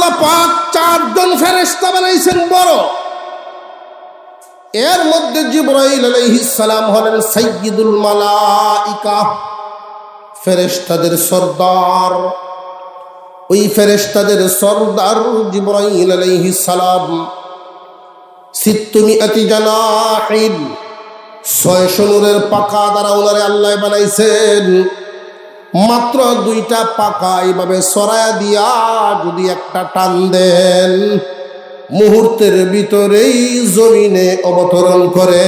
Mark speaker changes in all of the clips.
Speaker 1: আল্লাহ পাক 4 জন ফেরেশতা বানাইছেন বড়। এর মধ্যে জিবরাইল আলাইহিস সালাম হলেন সাইয়্যিদুল মালাইকা, ফেরেশতাদের সরদার। ওই ফেরেশতাদের সরদার জিবরাইল আলাইহিস সালাম 600 জানাহিন 600 নূরের পাখা দ্বারা ওনারে আল্লাহ বানাইছেন। মাত্র 2টা পাখা এইভাবে সরায়া দিয়া যদি একটা টান দেন, মুহূর্তের ভিতরেই জমিনে অবতরণ করে।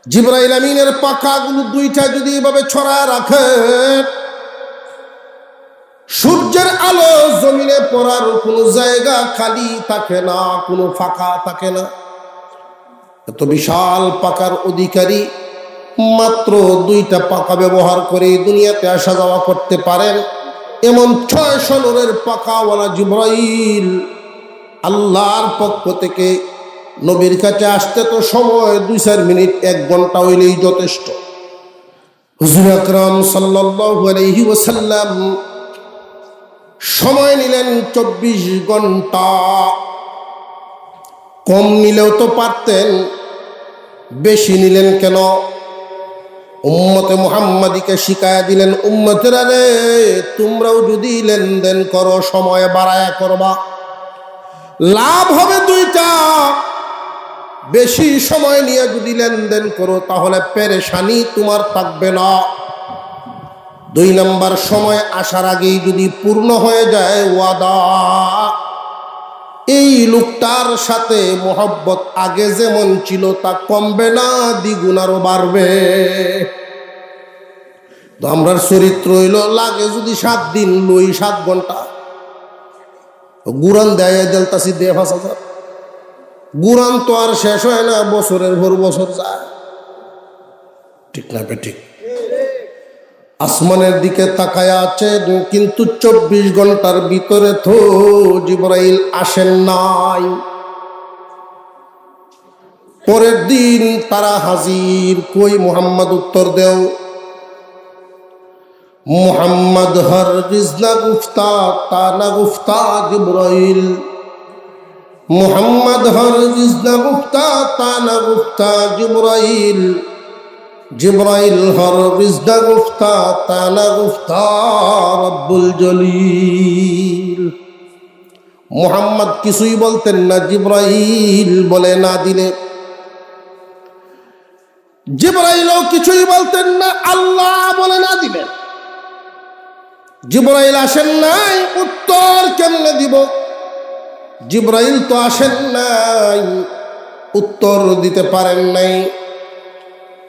Speaker 1: জিবরাইল আমিনের পাখাগুলো 2টা যদি এভাবে ছড়ায় রাখেন, সূর্যের আলো জমিনে পড়ার কোনো জায়গা খালি থাকে না, কোনো ফাঁকা থাকে না। এত বিশাল পাখার অধিকারী মাত্র 2টা পাখা ব্যবহার করে দুনিয়াতে আসা যাওয়া করতে পারেন এমন 600 নূরের পাখাওয়ালা জিবরাইল আল্লাহর পক্ষ থেকে নবীর কাছে আসতে তো সময় 2-4 মিনিট 1 ঘন্টা হইলেই যথেষ্ট। হুজুর আকরাম সাল্লাল্লাহু আলাইহি ওয়াসাল্লাম সময় নিলেন 24 ঘন্টা। কম নিলেও তো পারতেন, বেশি নিলেন কেন? উম্মতে মুহাম্মাদিকে শিখায়া দিলেন, উম্মতেরা রে, তোমরাও যদি লেনদেন করো সময় বাড়ায়া করবা, লাভ হবে 2টা। বেশি সময় নিয়ে যদি লেনদেন করো তাহলে পেরেশানি তোমার থাকবে না। 2 নাম্বার, সময় আসার আগেই যদি পূর্ণ হয়ে যায় ওয়াদা, এই লোকটার সাথে মোহব্বত আগে যেমন ছিল তা কমবে না, দ্বিগুণ আরো বাড়বে। তো আমরার চরিত্র হইল, লাগে যদি 7 দিন লই 7 ঘন্টা গুরান দেয় দেলতাছি 5,000। গুরান তো আর শেষ হয় না, বছরের পর বছর যায়। ঠিক না বেঠিক? আসমানের দিকে তাকায়া আছে, কিন্তু 24 ঘন্টার ভিতরে তো জিবরাইল আসেন নাই। পরের দিন তারা হাজির। কই মুহাম্মদ? উত্তর দেও। মুহাম্মদ হরগিজ না গুফতা তা না গুফতা জিবরাইল। মুহাম্মদ হরগিজ না গুফতা তা না গুফতা জিবরাইল। জিবরাইল হরগিজ না গুফতা তা না গুফতা রব্বুল জলিল। মুহাম্মদ কিছুই বলতেন না, জিবরাইল বলে না দিলে। জিবরাইলও কিছুই বলতেন না, আল্লাহ বলে না দিলেন। জিবরাইল আসেন নাই, উত্তর কেমনে দিব? জিবরাইল তো আসেন নাই, উত্তর দিতে পারেন নাই।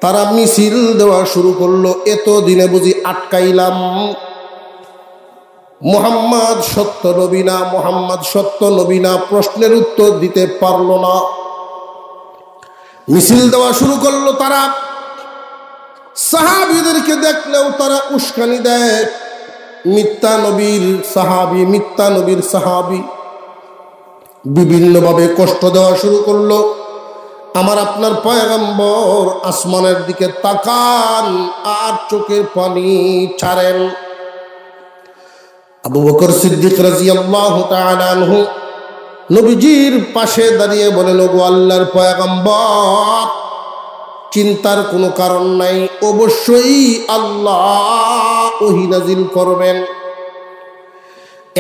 Speaker 1: তারা মিছিল দেওয়া শুরু করলো, এতদিনে বুঝি আটকাইলাম, মুহাম্মদ সত্য নবী না, মুহাম্মদ সত্য নবী না, প্রশ্নের উত্তর দিতে পারল না। মিছিল দেওয়া শুরু করলো তারা। সাহাবীদেরকে দেখলেও তারা উস্কানি দেয়, মিথ্যা নবীর সাহাবী, মিথ্যা নবীর সাহাবী। বিভিন্নভাবে কষ্ট দেওয়া শুরু করলো। আমার আপনার পয়গম্বর আসমানের দিকে তাকান আর চোখের পানি ছাড়েন। আবু বকর সিদ্দিক রাদিয়াল্লাহু তাআলা আনহু নবীজির পাশে দাঁড়িয়ে বলেন, ওগো আল্লাহর পয়গম্বর, চিন্তার কোনো কারণ নাই, অবশ্যই আল্লাহ ওহী নাজিল করবেন।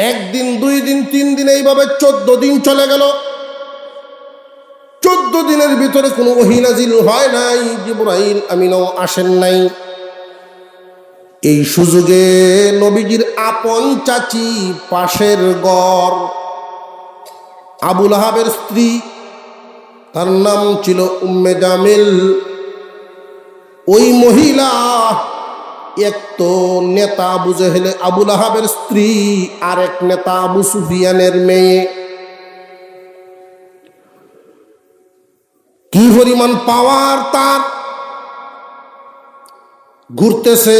Speaker 1: 1 দিন 2 দিন 3 দিন এইভাবে 14 দিন চলে গেল। 14 দিনের ভিতরে কোনো ওহী নাজিল হয় নাই, জিবরাইল আমিনও আসেন নাই। এই সুযোগে নবীজির আপন চাচি, পাশের ঘর, আবু লাহাবের স্ত্রী, তার নাম ছিল উম্মে জামিল। ওই মহিলা এক তো নেতা আবু জেহেল আবু লাহাবের স্ত্রী, আর এক নেতা আবু সুফিয়ানের মেয়ে। কি পরিমাণ পাওয়ার তার! ঘুরতেছে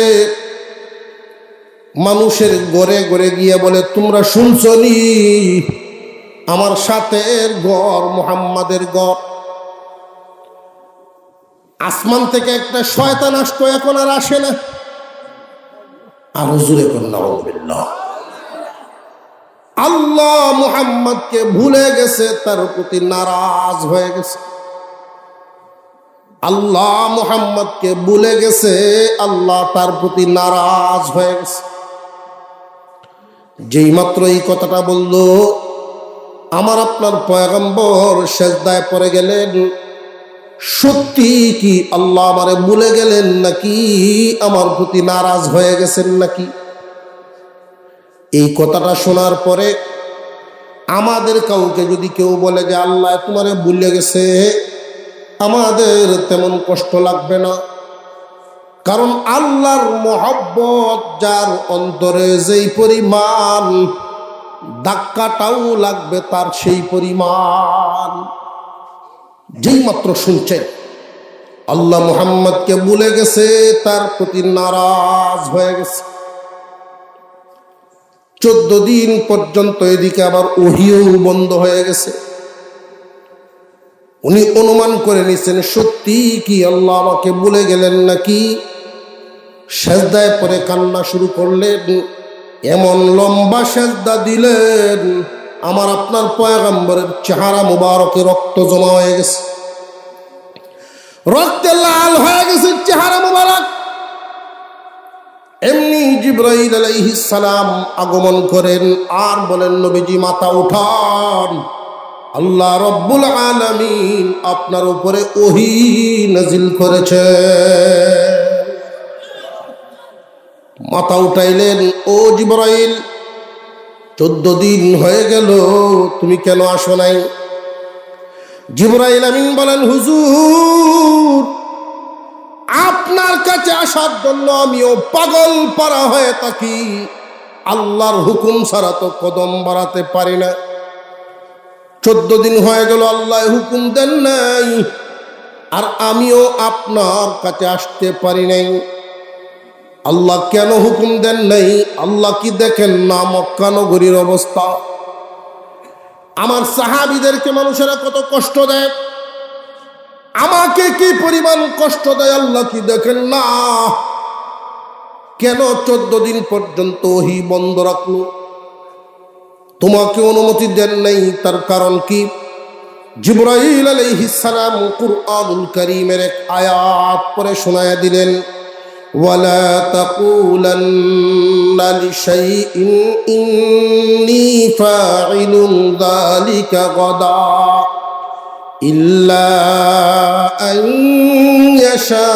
Speaker 1: মানুষের ঘরে ঘরে গিয়ে বলে, তোমরা শুনছনি আমার সাথের ঘর মুহাম্মাদের ঘর। আসমান থেকে একটা শয়তান আসতো, এখন আর আসে না। আর হুজুরে কন্যা আল্লাহ মুহাম্মদকে ভুলে গেছে, তার প্রতি নারাজ হয়ে গেছে। আল্লাহ মুহাম্মদকে ভুলে গেছে, আল্লাহ তার প্রতি নারাজ হয়ে গেছে। যেই মাত্র এই কথাটা বলল, আমার আপনার পয়গম্বর সেজদায় পড়ে গেলেন। সত্যি কি আল্লাহ আমারে ভুলে গেলেন নাকি আমার প্রতি নারাজ হয়ে গেছেন নাকি? এই কথাটা শোনার পরে আমাদের কাউকে যদি কেউ বলে যে আল্লাহ তোমারে ভুলে গেছে, আমাদের তেমন কষ্ট লাগবে না। কারণ আল্লাহর মহব্বত যার অন্তরে যেই পরিমাণ, ধাক্কাটাও লাগবে তার সেই পরিমাণ। যেই মাত্র শুনছেন আল্লাহ মুহাম্মদকে ভুলে গেছে, তার প্রতি নারাজ হয়ে গেছে। 14 দিন পর্যন্ত এদিকে আবার ওহিও বন্ধ হয়ে গেছে। উনি অনুমান করে নিছেন সত্যি কি আল্লাহ আমাকে ভুলে গেলেন নাকি। সেজদায় পরে কান্না শুরু করলেন, এমন লম্বা সেজদা দিলেন আমার আপনার পয়গম্বরের চেহারা মুবারকে রক্ত জমা হয়ে গেছে, রক্তে লাল হয়ে গেছে চেহারা মুবারক। এমনি জিবরাইল আলাইহিস সালাম আগমন করেন আর বলেন, নবীজি মাথা উঠান, আল্লাহ রব্বুল আলামিন আপনার উপরে ওহী নাজিল করেছে। মাথা উঠাইলেন, ও জিবরাইল 14 দিন হয়ে গেল, তুমি কেন আসো নাই? জিবরাইল আমিন বলেন, হুজুর আপনার কাছে আসার জন্য আমিও পাগল পারা হয়ে থাকি, আল্লাহর হুকুম ছাড়া তো কদম বাড়াতে পারি না। 14 দিন হয়ে গেল আল্লাহ হুকুম দেন নাই, আর আমিও আপনার কাছে আসতে পারি নাই। আল্লাহ কেন হুকুম দেন নাই? আল্লাহ কি দেখেন না মক্কা নগরীর অবস্থা? আমার সাহাবীদেরকে মানুষেরা কত কষ্ট দেয়, আমাকে কি পরিমাণ কষ্ট দেয় আল্লাহ কি দেখেন না? কেন 14 দিন পর্যন্ত ওহী বন্ধ রাখলো? তোমাকে অনুমতি দেন নাই, তার কারণ কি? জিবরাইল আলাইহিস সালাম কুরআনুল কারীমের এক আয়াত পড়ে শোনায়া দিলেন, ওয়ালা তাকুলান্না লিশাইইন ইন্নী ফাইলুন যালিকা গাদা ইল্লা আন ইয়াশা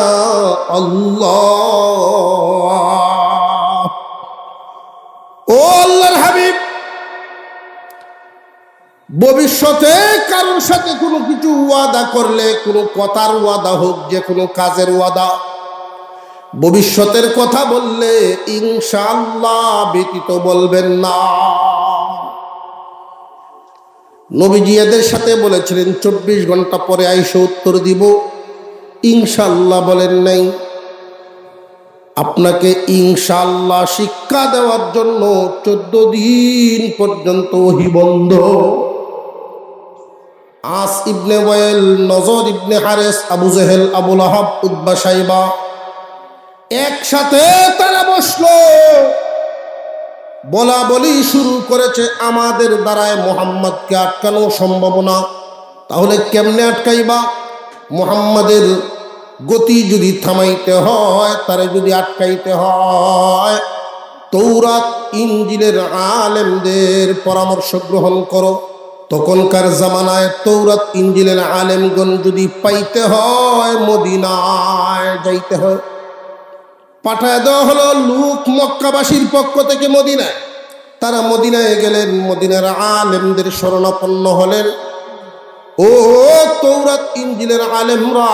Speaker 1: আল্লাহ। ও আল্লাহর হাবিব, ভবিষ্যতে কারোর সাথে কোনো কিছু ওয়াদা করলে, কোনো কথার ওয়াদা হোক, যে কোনো কাজের ওয়াদা, ভবিষ্যতের কথা বললে ইনশাআল্লাহ ব্যতীত বলবেন না। নবীজি এদের সাথে বলেছিলেন 24 ঘন্টা পরে আইসা উত্তর দিব, ইনশাআল্লাহ বলেন নাই। আপনাকে ইনশাআল্লাহ শিক্ষা দেওয়ার জন্য 14 দিন পর্যন্ত ওহী বন্ধ। আস ইবনে ওয়াইল, নজর ইবনে হারেস, আবু জেহেল, আবু লাহাব, উতবা, শাইবা একসাথে তারা বসলো, বলা বলি শুরু করেছে, আমাদের দ্বারায় মুহাম্মদকে আটকানো সম্ভব না। তাহলে কেমনে আটকাইবা? মুহাম্মাদের গতি যদি থামাইতে হয়, তারে যদি আটকাইতে হয়, তৌরাত ইনজিলের আলেমদের পরামর্শ গ্রহণ করো। তখনকার জামানায় তৌরাত ইনজিলের আলেমগণ যদি পাইতে হয় মদিনায় যাইতে হয়। পাঠায় দেওয়া হলো লোক মক্কাবাসীর পক্ষ থেকে মদিনায়। তারা মদিনায় গেলেন, মদিনার আলেমদের শরণাপন্ন হলেন। ও তৌরাত ইনজিলের আলেমরা,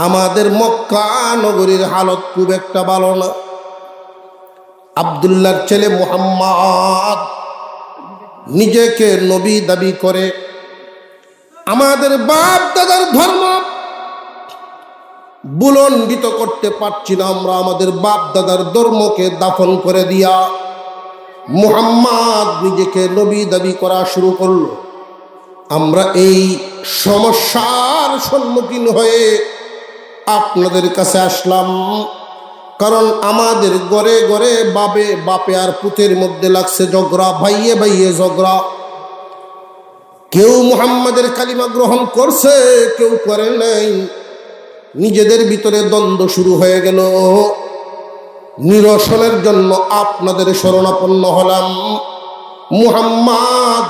Speaker 1: আমাদের মক্কা নগরীর হালত খুব একটা ভালো না। আব্দুল্লাহর ছেলে মুহাম্মদ নিজেকে নবী দাবি করে, আমাদের বাপ দাদার ধর্ম বুলন্ডিত করতে পারছি না, আমরা আমাদের বাপ দাদার ধর্মকে দাফন করে দিয়া মুহাম্মদ নিজেকে নবী দাবি করা শুরু করলো। আমরা এই সমস্যার সম্মুখীন হয়ে আপনাদের কাছে আসলাম, কারণ আমাদের ঘরে ঘরে বাপে আর পুতের মধ্যে লাগছে ঝগড়া, ভাইয়ে ভাইয়ে ঝগড়া। কেউ মুহাম্মাদের কালিমা গ্রহণ করছে, কেউ করে নাই। নিজেদের ভিতরে দ্বন্দ্ব শুরু হয়ে গেল। নিরসনের জন্য আপনাদের শরণাপন্ন হলাম। মুহাম্মদ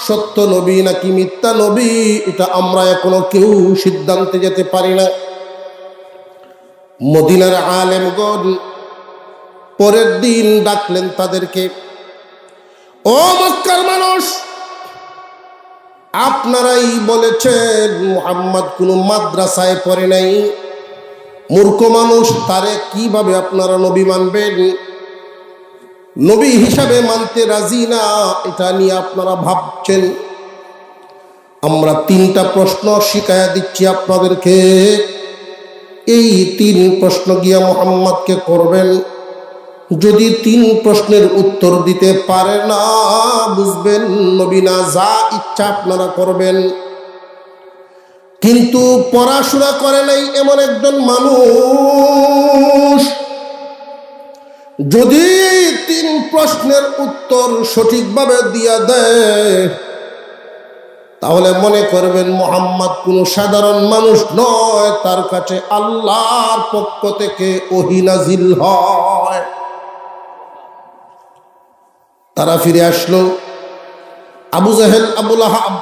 Speaker 1: সত্য নবী নাকি মিথ্যা নবী, এটা আমরা এখনো কেউ সিদ্ধান্তে যেতে পারি না। মদিনার আলেমগণ পরের দিন ডাকলেন তাদেরকে, ও মক্কার মানুষ, আপনারাই বলেছেন মুহাম্মদ কোনো মাদ্রাসায় পড়ে নাই। মূর্খ মানুষ, তারে কিভাবে আপনারা নবী মানবেন? নবী হিসাবে মানতে রাজি না, এটা নিয়ে আপনারা ভাবছেন। আমরা 3টা প্রশ্ন শিখাইয়া দিচ্ছি আপনাদেরকে। এই 3 প্রশ্ন গিয়া মুহাম্মদকে করবেন। যদি 3 প্রশ্নের উত্তর দিতে পারে না, বুঝবেন নবী না, যা ইচ্ছা আপনারা করবেন। কিন্তু পড়াশোনা করে নাই এমন একজন মানুষ যদি 3 প্রশ্নের উত্তর সঠিকভাবে দিয়া দেয়, তাহলে মনে করবেন মুহাম্মদ কোনো সাধারণ মানুষ নয়, তার কাছে আল্লাহর পক্ষ থেকে ওহী নাজিল হয়। তারা ফিরে আসলো। আবু জাহেল, আবু লাহাব,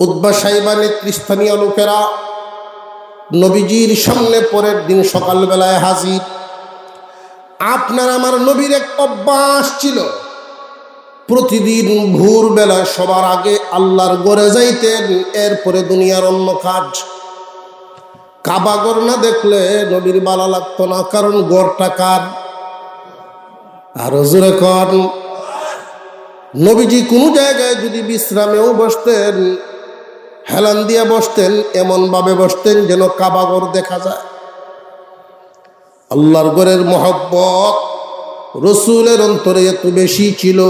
Speaker 1: উতবা, সাইবা নেতৃস্থানীয় লোকেরা নবীজির সামনে পরের দিন সকালবেলায় হাজির। আপনার আমার নবীর এক অভ্যাস ছিল, প্রতিদিন ভোরবেলা সবার আগে আল্লাহর ঘরে যাইতেন, এরপরে দুনিয়ার অন্য কাজ। কাবা ঘর না দেখলে নবীর ভালো লাগতো না, কারণ ঘরটা কার? আরো জোরে কর। নবীজি কোনো জায়গায় যদি বিশ্রামেও বসতেন, হেলান দিয়ে বসতেন, এমন ভাবে বসতেন যেন কাবা ঘর দেখা যায়। আল্লাহর ঘরের মহব্বত রসুলের অন্তরে এত বেশি ছিল।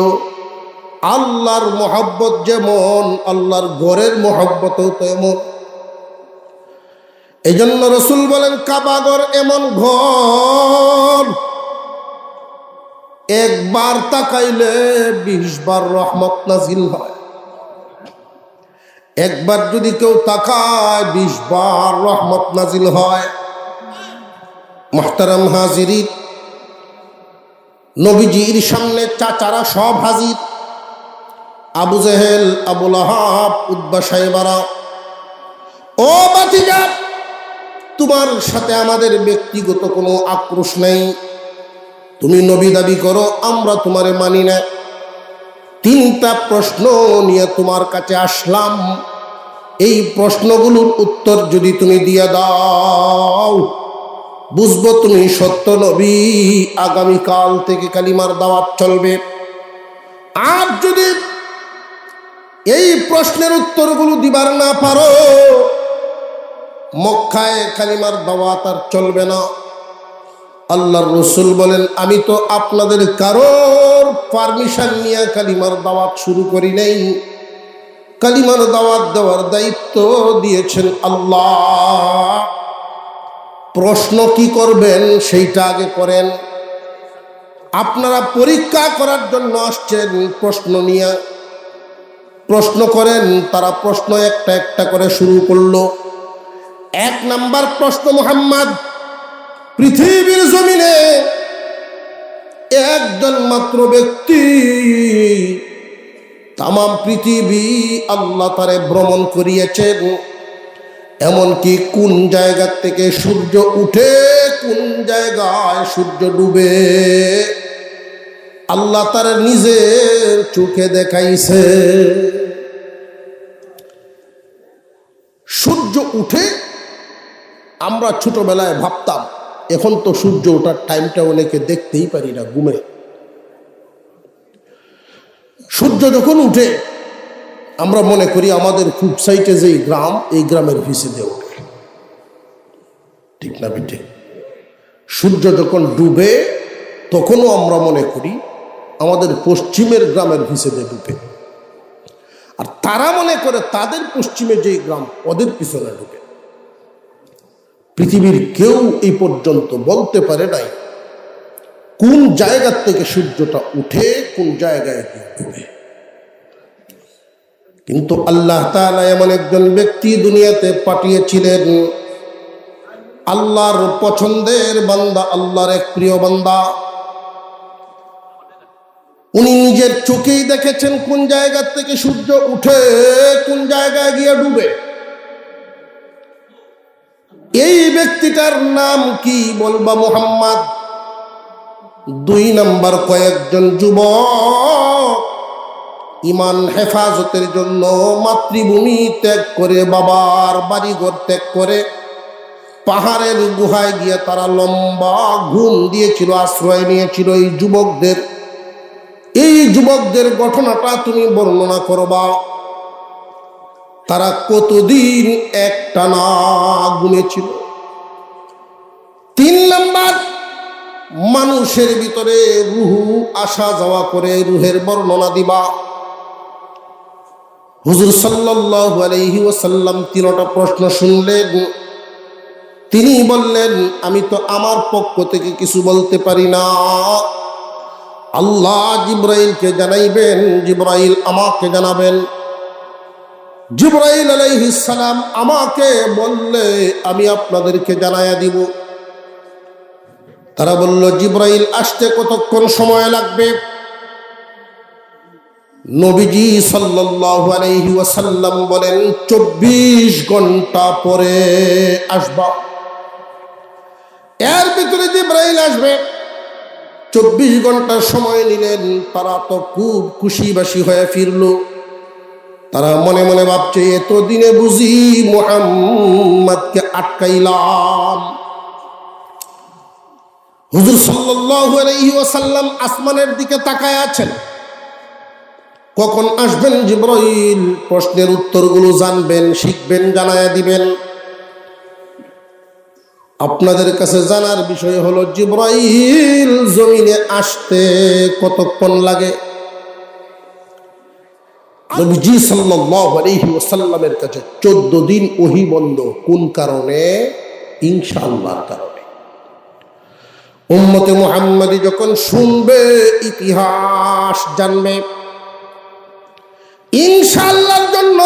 Speaker 1: আল্লাহর মহব্বত যেমন, আল্লাহর ঘরের মহব্বতও তেমন। এই জন্য রসুল বলেন, কাবা ঘর এমন ঘর, একবার তাকাইলে 20 বার রহমত নাজিল হয়। একবার যদি কেউ তাকায়, 20 বার রহমত নাজিল হয়। মুহতারাম হাজিরিন, নবীজির সামনে চাচারা সব হাজির। আবু জাহেল, আবু লাহাব, উতবা, সাইবারা, ও বাতিজা, তোমার সাথে আমাদের ব্যক্তিগত কোনো আক্রোশ নেই। তুমি নবী দাবি করো, আমরা তোমারে মানি না। 3টা প্রশ্ন নিয়ে তোমার কাছে আসলাম। এই প্রশ্নগুলোর উত্তর যদি তুমি দিয়ে দাও, বুঝবো তুমি সত্য নবী। আগামীকাল থেকে কালিমার দাওয়াত চলবে। আর যদি এই প্রশ্নের উত্তরগুলো দিবার না পারো, মক্কায় কালিমার দাওয়াত আর চলবে না। আল্লাহর রসুল বলেন, আমি তো আপনাদের কারোর পারমিশন নিয়ে কালিমার দাওয়াত শুরু করি নাই। কালিমার দাওয়াত দেওয়ার দায়িত্ব দিয়েছেন আল্লাহ। প্রশ্ন কি করবেন সেইটা আগে করেন। আপনারা পরীক্ষা করার জন্য আসছেন, প্রশ্ন নিয়ে প্রশ্ন করেন। তারা প্রশ্ন একটা একটা করে শুরু করলো। 1 নাম্বার প্রশ্ন, মুহাম্মদ, পৃথিবীর জমিনে একজন মাত্র ব্যক্তি, তাম পৃথিবী আল্লাহ তারে ভ্রমণ করিয়েছেন। এমনকি কোন জায়গা থেকে সূর্য উঠে, কোন জায়গায় সূর্য ডুবে, আল্লাহ তার নিজের চোখে দেখাইছে। সূর্য উঠে আমরা ছোটবেলায় ভাবতাম, এখন তো সূর্য ওঠার টাইমটা অনেকে দেখতেই পারি না, ঘুমে। সূর্য যখন উঠে আমরা মনে করি আমাদের পূব সাইডে যেই গ্রাম, এই গ্রামের ভিসিতে ওঠে। ঠিক না বিটে? সূর্য যখন ডুবে তখনও আমরা মনে করি আমাদের পশ্চিমের গ্রামের ভিসিতে ডুবে। আর তারা মনে করে তাদের পশ্চিমে যেই গ্রাম, ওদের পিছনে ডুবে। পৃথিবীর কেউ এই পর্যন্ত বলতে পারে নাই কোন জায়গা থেকে সূর্যটা উঠে কোন জায়গায় গিয়ে ডুবে। কিন্তু আল্লাহ তাআলা এমন একজন ব্যক্তি দুনিয়াতে পাঠিয়েছিলেন, আল্লাহর পছন্দের বান্দা, আল্লাহর এক প্রিয় বান্দা। উনি নিজের চোখেই দেখেছেন কোন জায়গা থেকে সূর্য উঠে কোন জায়গায় গিয়ে ডুবে। এই ব্যক্তিটার নাম কি বলবা? মুহাম্মদ। 2 নাম্বার, কয়েকজন যুবক ঈমান হেফাজতের জন্য মাতৃভূমি ত্যাগ করে, বাবার বাড়িঘর ত্যাগ করে পাহাড়ের গুহায় গিয়ে তারা লম্বা ঘুম দিয়েছিল, আশ্রয় নিয়েছিল এই যুবকদের ঘটনাটা তুমি বর্ণনা করবা। তারা কতদিন একটানা ঘুমেছিল। 3 নাম্বার, মানুষের ভিতরে রুহু আসা যাওয়া করে, রুহের বর্ণনা দিবা। হুজুর সাল্লাল্লাহু আলাইহি ওয়াসাল্লাম 3টা প্রশ্ন শুনলেন। তিনি বললেন, আমি তো আমার পক্ষ থেকে কিছু বলতে পারি না, আল্লাহ জিবরাইলকে জানাইবেন, জিবরাইল আমাকে জানাবেন। জিবরাইল আলাইহিস সালাম আমাকে বললে আমি আপনাদেরকে জানাইয়া দিব। তারা বলল, জিবরাইল আসতে কতক্ষণ সময় লাগবে? নবীজি সাল্লাল্লাহু আলাইহি ওয়াসাল্লাম বলেন, 24 ঘন্টা পরে আসবা। এর ভিতরে জিবরাইল আসবে। 24 ঘন্টার সময় নিলেন। তারা তো খুব খুশিবাসী হয়ে ফিরল। তারা মনে মনে ভাবছে, এতদিনে বুঝি মুহাম্মদকে আটকাইলাম। হুজুর সাল্লাল্লাহু আলাইহি ওয়াসাল্লাম আসমানের দিকে তাকায় আছেন। কখন আসবেন জিবরাইল? প্রশ্নের উত্তরগুলো জানবেন, শিখবেন, জানায়া দিবেন। আপনাদের কাছে জানার বিষয় হলো, জিবরাইল জমিনে আসতে কতক্ষণ লাগে? নবীজি সাল্লাল্লাহু আলাইহি ওয়াসাল্লামের কাছে 14 দিন ওহী বন্ধ। কোন কারণে? ইনশাআল্লাহর কারণে। উম্মতে মুহাম্মাদি যখন শুনবে, ইতিহাস জানবে। ইনশাআল্লাহর জন্য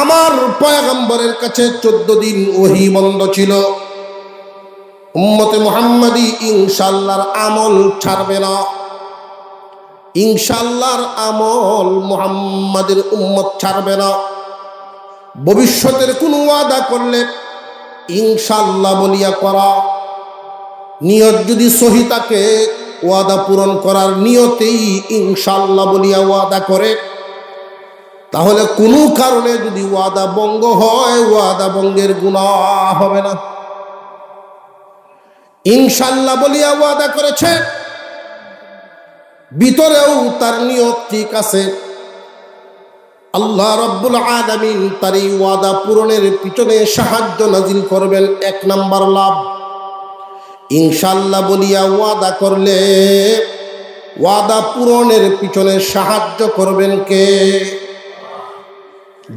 Speaker 1: আমার পয়গম্বরের কাছে 14 দিন ওহী বন্ধ ছিল। উম্মতে মুহাম্মাদি ইনশাআল্লাহর আমল ছাড়বে না। ইনশাআল্লাহর আমল মুহাম্মাদের উম্মত ছাড়বে না। ভবিষ্যতের কোন ওয়াদা করলে ইনশাআল্লাহ বলিয়া করা। নিয়ত যদি সহি থাকে, ওয়াদা পূরণ করার নিয়তেই ইনশাআল্লাহ বলিয়া ওয়াদা করে, তাহলে কোনো কারণে যদি ওয়াদা ভঙ্গ হয়, ওয়াদা ভঙ্গের গুনাহ হবে না। ইনশাআল্লাহ বলিয়া ওয়াদা করেছে, ভিতরেও তার নিয়ত ঠিক আছে। আল্লাহ রাব্বুল আলামিন তার এই ওয়াদা পূরণের পিছনে সাহায্য নাজিল করবেন। 1 নাম্বার লাভ, ইনশাআল্লাহ বলিয়া ওয়াদা করলে ওয়াদা পূরণের পিছনে সাহায্য করবেন কে?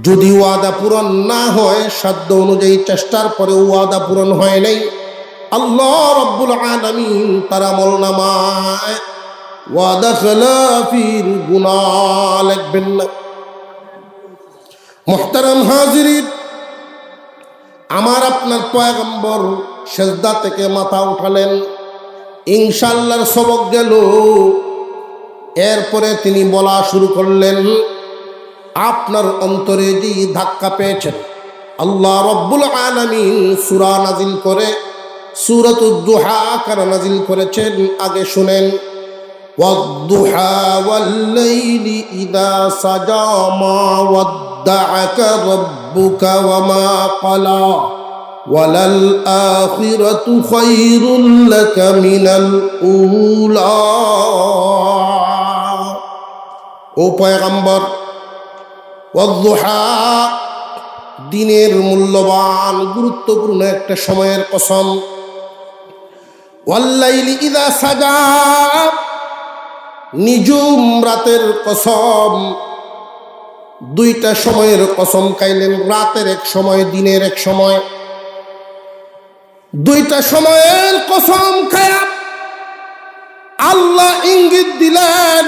Speaker 1: যদি ওয়াদা পূরণ না হয়, সাধ্য অনুযায়ী চেষ্টার পরে ওয়াদা পূরণ হয় নাই, আল্লাহ রাব্বুল আলামিন তার আমলনামায় ওয়াদা খেলাফির গুনাহ লিখবেন না। মুহতারাম হাজিরিন, আমার আপনার পয়গম্বর সেজদা থেকে মাথা উঠালেন, ইনশাআল্লাহর সবক গেল। এরপরে তিনি বলা শুরু করলেন, আপনার অন্তরে যে ধাক্কা পেয়েছেন, আল্লাহ রাব্বুল আলামিন সূরা নাজিল করে সূরাতুদ দুহা কারা নাজিল করেছেন, আগে শুনেন। ওয়াদ-দুহা ওয়াল-লাইলি ইযা সাজা মা ওয়াদ্দাআকা রাব্বুকা ওয়া মা ক্বালা ওয়ালাল আখিরাতু খায়রুল লাকা মিনাল উলা। ও পয়গম্বর, ওয়াদ-দুহা দিনের মূল্যবান গুরুত্বপূর্ণ একটা সময়ের কসম। ওয়াল-লাইলি ইযা সাজা, নিজুম রাতের কসম। 2টা সময়ের কসম খাইলেন, রাতের এক সময়, দিনের এক সময়। দুইটা সময়ের কসম খায়া আল্লাহ ইঙ্গিত দিলেন,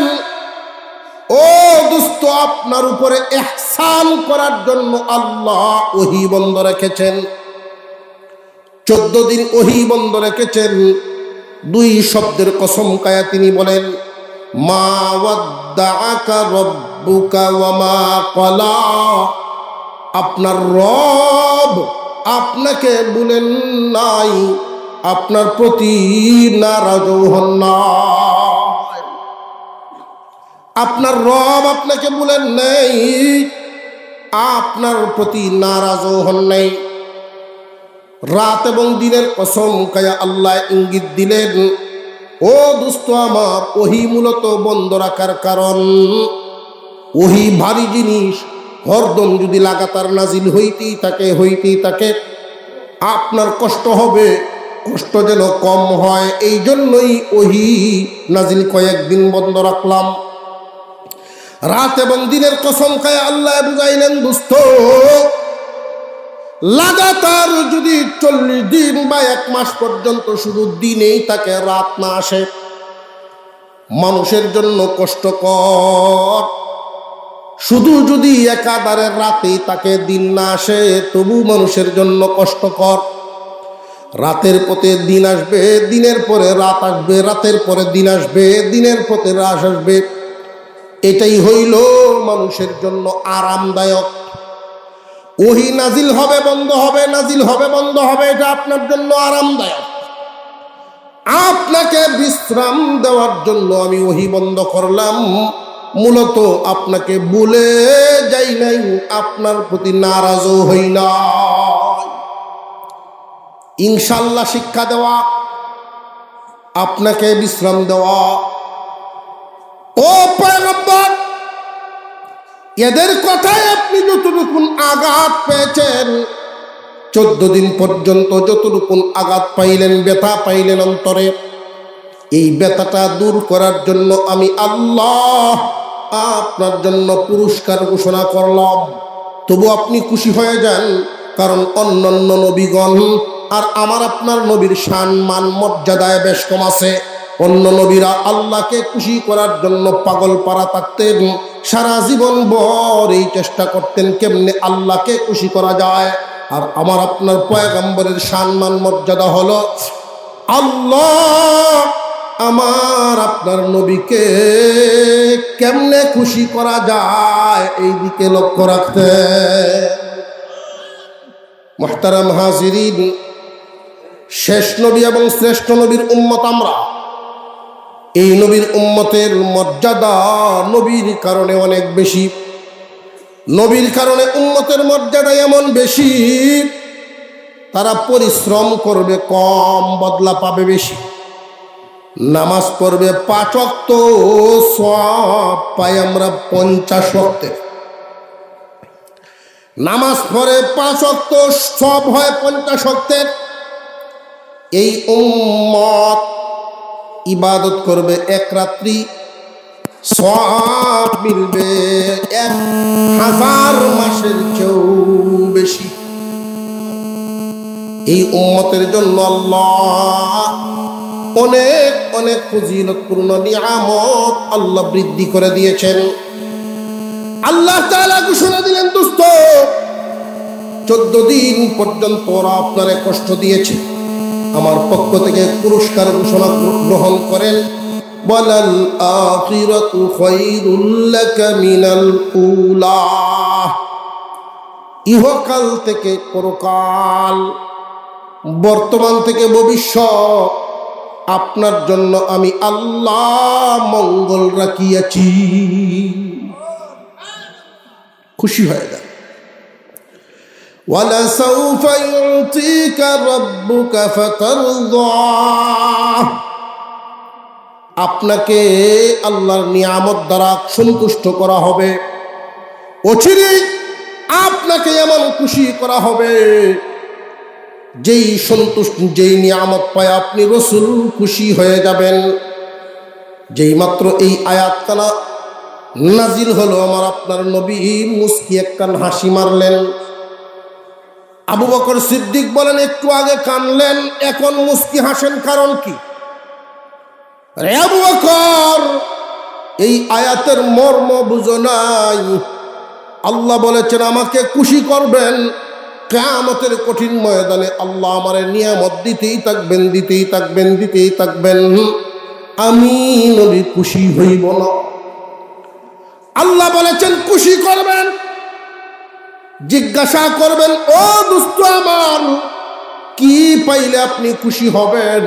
Speaker 1: ও দোস্ত, আপনার উপরে ইহসান করার জন্য আল্লাহ ওহী বন্ধ রেখেছেন। 14 দিন ওহী বন্ধ রেখেছেন। দুই শব্দের কসম খায়া তিনি বলেন, মা ওয়াদ্দাআকা রাব্বুকা ওয়া মা ক্বালা। আপনার রব আপনাকে বলেন নাই, আপনার প্রতি নারাজ হন নাই। আপনার রব আপনাকে বলেন নাই, আপনার প্রতি নারাজ হন নাই। রাত এবং দিনের কসম খায়া আল্লাহ ইঙ্গিত দিলেন, ও দোস্ত আমার, ওহী মূলত বন্ধ রাখার কারণ, ওহী ভারী জিনিস, হরদম যদি লাগাতার নাজিল হইতেই থাকে আপনার কষ্ট হবে, কষ্ট যেন কম হয়, এই জন্যই ওহী নাজিল কয়েকদিন বন্ধ রাখলাম। রাত এবং দিনের কসম খায় আল্লাহ বুঝাইলেন, দোস্ত, লাগাতার যদি 40 দিন বা 1 মাস পর্যন্ত শুধু দিনেই তাকে রাত না আসে, মানুষের জন্য কষ্টকর। শুধু যদি একাধারে রাতেই তাকে দিন না আসে, তবু মানুষের জন্য কষ্টকর। রাতের পথে দিন আসবে, দিনের পরে রাত আসবে, রাতের পরে দিন আসবে, দিনের পথে রাত আসবে। এটাই হইল মানুষের জন্য আরামদায়ক। ওহী নাজিল হবে বন্ধ হবে, নাজিল হবে বন্ধ হবে, এটা আপনার জন্য আরামদায়ক। আপনাকে বিশ্রাম দেওয়ার জন্য আমি ওহী বন্ধ করলাম, মূলত আপনাকে বলে যাই নাই, আপনার প্রতি নারাজও হই না। ইনশাআল্লাহ শিক্ষা দেওয়া, আপনাকে বিশ্রাম দেওয়া। ও পয়গম্বর, এদের কথায় আপনি যতটুকু আঘাত পেয়েছেন, 14 দিন পর্যন্ত যতটুকু আঘাত পাইলেন, ব্যথা পাইলেন অন্তরে, এই ব্যথাটা দূর করার জন্য আমি আল্লাহ আপনার জন্য পুরস্কার ঘোষণা করলাম। তবু আপনি খুশি হয়ে যান, কারণ অন্যান্য নবীগণ আর আমার আপনার নবীর শান মান মর্যাদায় বেশ কম আছে। অন্য নবীরা আল্লাহকে খুশি করার জন্য পাগল পারা থাকতেন, সারা জীবন ভর এই চেষ্টা করতেন কেমনে আল্লাহকে খুশি করা যায়। আর আমার আপনার পয়গম্বরের শান মান মর্যাদা হলো আল্লাহ আমার আপনার নবীকে কেমনে খুশি করা যায় এই দিকে লক্ষ্য রাখতে। মুহতারাম হাজিরিন, শেষ নবী এবং শ্রেষ্ঠ নবীর উম্মত আমরা। এই নবীর উম্মতের মর্যাদা নবীর কারণে অনেক বেশি। নবীর কারণে উম্মতের মর্যাদা এমন বেশি, তারা পরিশ্রম করবে কম, বদলা পাবে বেশি। নামাজ পড়বে 5 ওয়াক্ত, সওয়াব পাই আমরা 50 ওয়াক্তের। নামাজ পড়ে 5 ওয়াক্ত, সওয়াব হয় 50 ওয়াক্তের। এই উম্মত ইবাদত করবে 1 রাত্রি, সওয়াব মিলবে 1000 মাসের চেয়েও বেশি। এই উম্মতের জন্য আল্লাহ অনেক অনেক ফজিলতপূর্ণ নিয়ামত আল্লাহ বৃদ্ধি করে দিয়েছেন। আল্লাহ তাআলা ঘোষণা দিলেন, দোস্ত, 14 দিন পর্যন্ত ওরা আপনারে কষ্ট দিয়েছে, আমার পক্ষ থেকে পুরস্কার ঘোষণা গ্রহণ করেন। ওয়ালাল আখিরাতু খায়রুল লাকা মিনাল উলা। ইহকাল থেকে পরকাল, বর্তমান থেকে ভবিষ্যৎ, আপনার জন্য আমি আল্লাহ মঙ্গল রাখিয়াছি। খুশি হয়ে যান। ওয়ালাসাউফা ইউতিকা রাব্বুকা ফাতারদা। আপনাকে আল্লাহর নিয়ামত দ্বারা সন্তুষ্ট করা হবে। অচিরেই আপনাকে এমন খুশি করা হবে, যেই নিয়ামত পায় আপনি রসুল খুশি হয়ে যাবেন। যেই মাত্র এই আয়াতখানা নাজিল হলো, আমার আপনার নবী মুস্কি একখান হাসি মারলেন। আবু বকর সিদ্দিক বলেন, একটু আগে কানলেন, এখন মুস্কি হাসেন, কারণ কি? আরে আবু বকর, এই আয়াতের মর্ম বুঝো নাই। আল্লাহ বলেছেন আমাকে খুশি করবেন, কিয়ামতের কঠিন ময়দানে আল্লাহ আমারে নিয়ামত দিতেই থাকবেন, দিতেই থাকবেন, দিতেই থাকবেন, আমি নবী খুশি হইব না। আল্লাহ বলেছেন খুশি করবেন। জিজ্ঞাসা করবেন, ও দোস্ত আমার, কি পাইলে আপনি খুশি হবেন?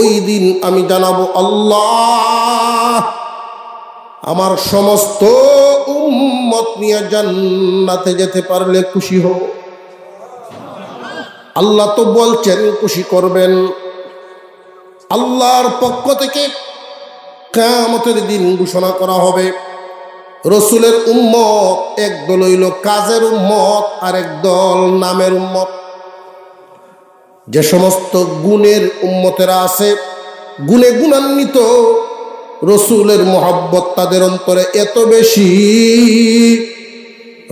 Speaker 1: ওই দিন আমি জানাবো, আল্লাহ আমার সমস্ত উম্মত নিয়ে জান্নাতে যেতে পারলে খুশি হব। আল্লাহ তো বলছেন খুশি করবেন। আল্লাহর পক্ষ থেকে কিয়ামতের দিন ঘোষণা করা হবে, রসুলের উম্মত একদল হইল কাজের উম্মত, আর একদল নামের উম্মত। যে সমস্ত গুণের উম্মতেরা আছে, গুণে গুণান্বিত, রসুলের মহব্বত তাদের অন্তরে এত বেশি,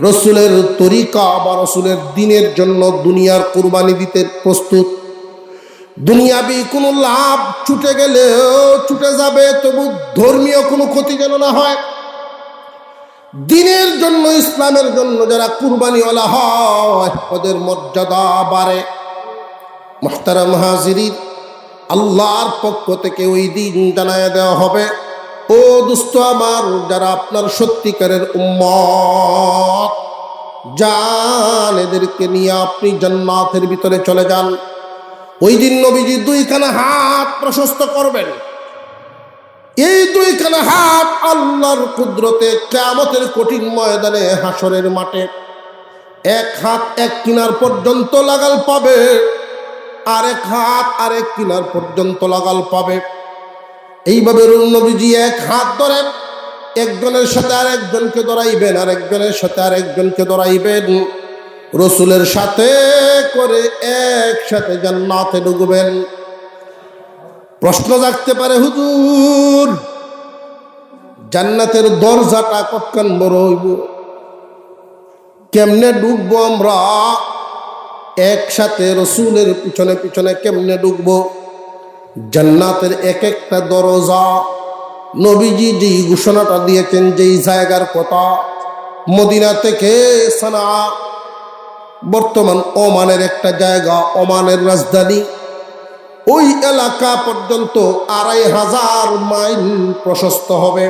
Speaker 1: রসুলের তরিকা বা রসুলের দিনের জন্য দুনিয়ার কুরবানি দিতে প্রস্তুত। দুনিয়াবি কোনো লাভ ছুটে গেলেও ছুটে যাবে, তবু ধর্মীয় কোনো ক্ষতি যেন না হয়। দিনের জন্য, ইসলামের জন্য যারা কুরবানিওয়ালা হয়, ওদের মর্যাদা বাড়ে। মুহতারাম হাজিরিন, আল্লাহর পক্ষ থেকে ওই দিন জানায় দেওয়া হবে, ও দোস্ত আমার, যারা আপনার সত্যিকারের উম্মত, যান এদেরকে নিয়ে আপনি জান্নাতের ভিতরে চলে যান। ওই দিন নবীজি দুইখানা হাত প্রশস্ত করবেন। এই দুইখানা হাত আল্লাহর কুদরতে কিয়ামতের কঠিন ময়দানে, হাসরের মাঠে, এক হাত এক কিনার পর্যন্ত লাগাল পাবে, আরেক হাত আরেক কিনার পর্যন্ত লাগাল পাবে। এইভাবে নবীজি এক হাত ধরেন, একজনের সাথে আরেকজনকে ধরাইবেন, আরেকজনের সাথে আরেকজনকে ধরাইবেন, রসুলের সাথে করে একসাথে জান্নাতে ঢুকবেন। প্রশ্ন জাগতে পারে, হুজুর জান্নাতের দরজাটা কতখান বড় হইব? কেমনে ঢুকবো আমরা একসাথে রসুলের পিছনে পিছনে? কেমনে ঢুকবো? জান্নাতের এক একটা দরজা, নবীজি যেই ঘোষণাটা দিয়েছেন, যেই জায়গার কথা, মদিনা থেকে সানা, বর্তমান ওমানের একটা জায়গা, ওমানের রাজধানী, ওই এলাকা পর্যন্ত ২৫০০ মাইল প্রশস্ত হবে।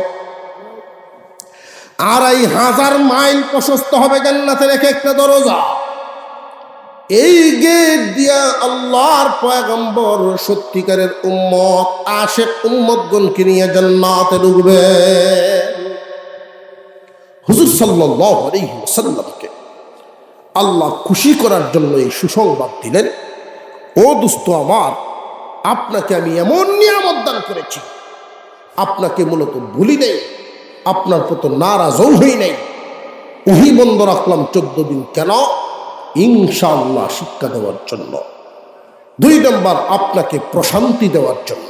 Speaker 1: ২৫০০ মাইল প্রশস্ত হবে জান্নাতের এক একটা দরজা। এই গেট দিয়া আল্লাহর পয়গম্বর সত্যিকারের উম্মত, আশেক উম্মতগণকে নিয়ে জান্নাতে ঢুকবে। হুজুর সাল্লাল্লাহু আলাইহি ওয়াসাল্লামকে আল্লাহ খুশি করার জন্য এই সুসংবাদ দিলেন, ও দোস্ত আমার, আপনাকে আমি এমন নিয়ামত দান করেছি, আপনাকে মূলত ভুলি নেই, আপনার প্রতি নারাজও হই নাই। ওহী বন্ধ রাখলাম 14 দিন। কেন? ইনশাআল্লাহ শিক্ষা দেওয়ার জন্য। 2 নম্বর, আপনাকে প্রশান্তি দেওয়ার জন্য।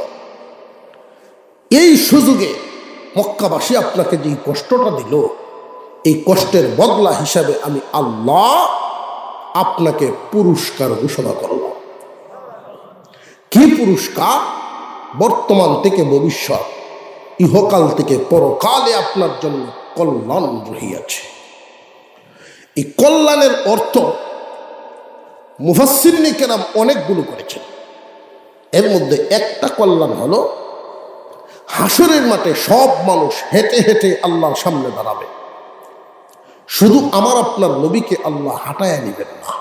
Speaker 1: এই সুযোগে মক্কাবাসী আপনাকে যে কষ্টটা দিল, এই কষ্টের বদলা হিসাবে আমি আল্লাহ আপনাকে পুরস্কার ঘোষণা করলাম। কি পুরস্কার? বর্তমান থেকে ভবিষ্যৎ, ইহকাল থেকে পরকালে আপনার জন্য কল্যাণ রহিয়াছে। এই কল্যাণের অর্থ মুফাসসিরিনে কেরাম অনেকগুলো করেছেন। এর মধ্যে একটা কল্যাণ হলো, হাসরের মাঠে সব মানুষ হেঁটে হেঁটে আল্লাহর সামনে দাঁড়াবে, শুধু আমার আপনার নবীকে আল্লাহ হাঁটায় নিবেন না।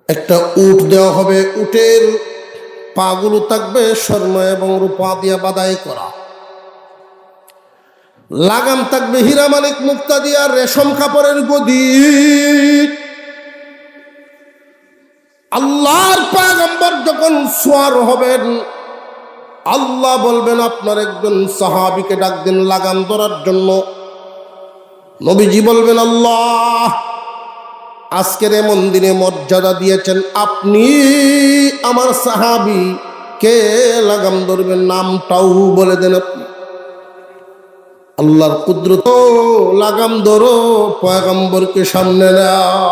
Speaker 1: একটা উট দেওয়া হবে, উটের পাগুলো থাকবে স্বর্ণ এবং রূপা দিয়া বাদাই করা, লাগাম থাকবে হীরা মানিক মুক্তা দিয়া, রেশম কাপড়ের গদি। আল্লাহর পয়গম্বর যখন সোয়ার হবেন, আল্লাহ বলবেন আপনার একজন সাহাবীকে ডাক দেন লাগাম ধরার জন্য। নবীজি বলবেন, আল্লাহ আজকের এমন দিনে মর্যাদা দিয়েছেন, আপনি আমার সাহাবী কে লাগাম ধরবেন, নামটাও বলে দেন আপনি। আল্লাহর কুদরত, লাগাম ধরো, পয়গম্বরকে সামনে নাও।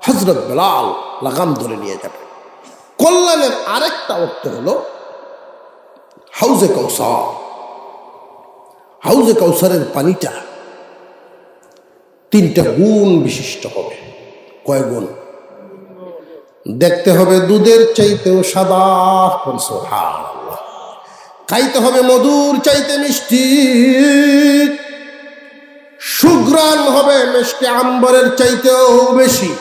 Speaker 1: হযরত বেলাল লাগাম ধরে নিয়ে যাবে। কল্যাণের আরেকটা অর্থ হলো হাউজে কাউসার। হাউজে কাউসারের পানিটা 3টা গুণ বিশিষ্ট হবে। কয় গুণ? দেখতে হবে দুধের চাইতেও সাদা, সুবহানাল্লাহ। খাইতে হবে মধুর চাইতে মিষ্টি, সুঘ্রাণ হবে মিষ্টি আম্বরের চাইতেও বেশি।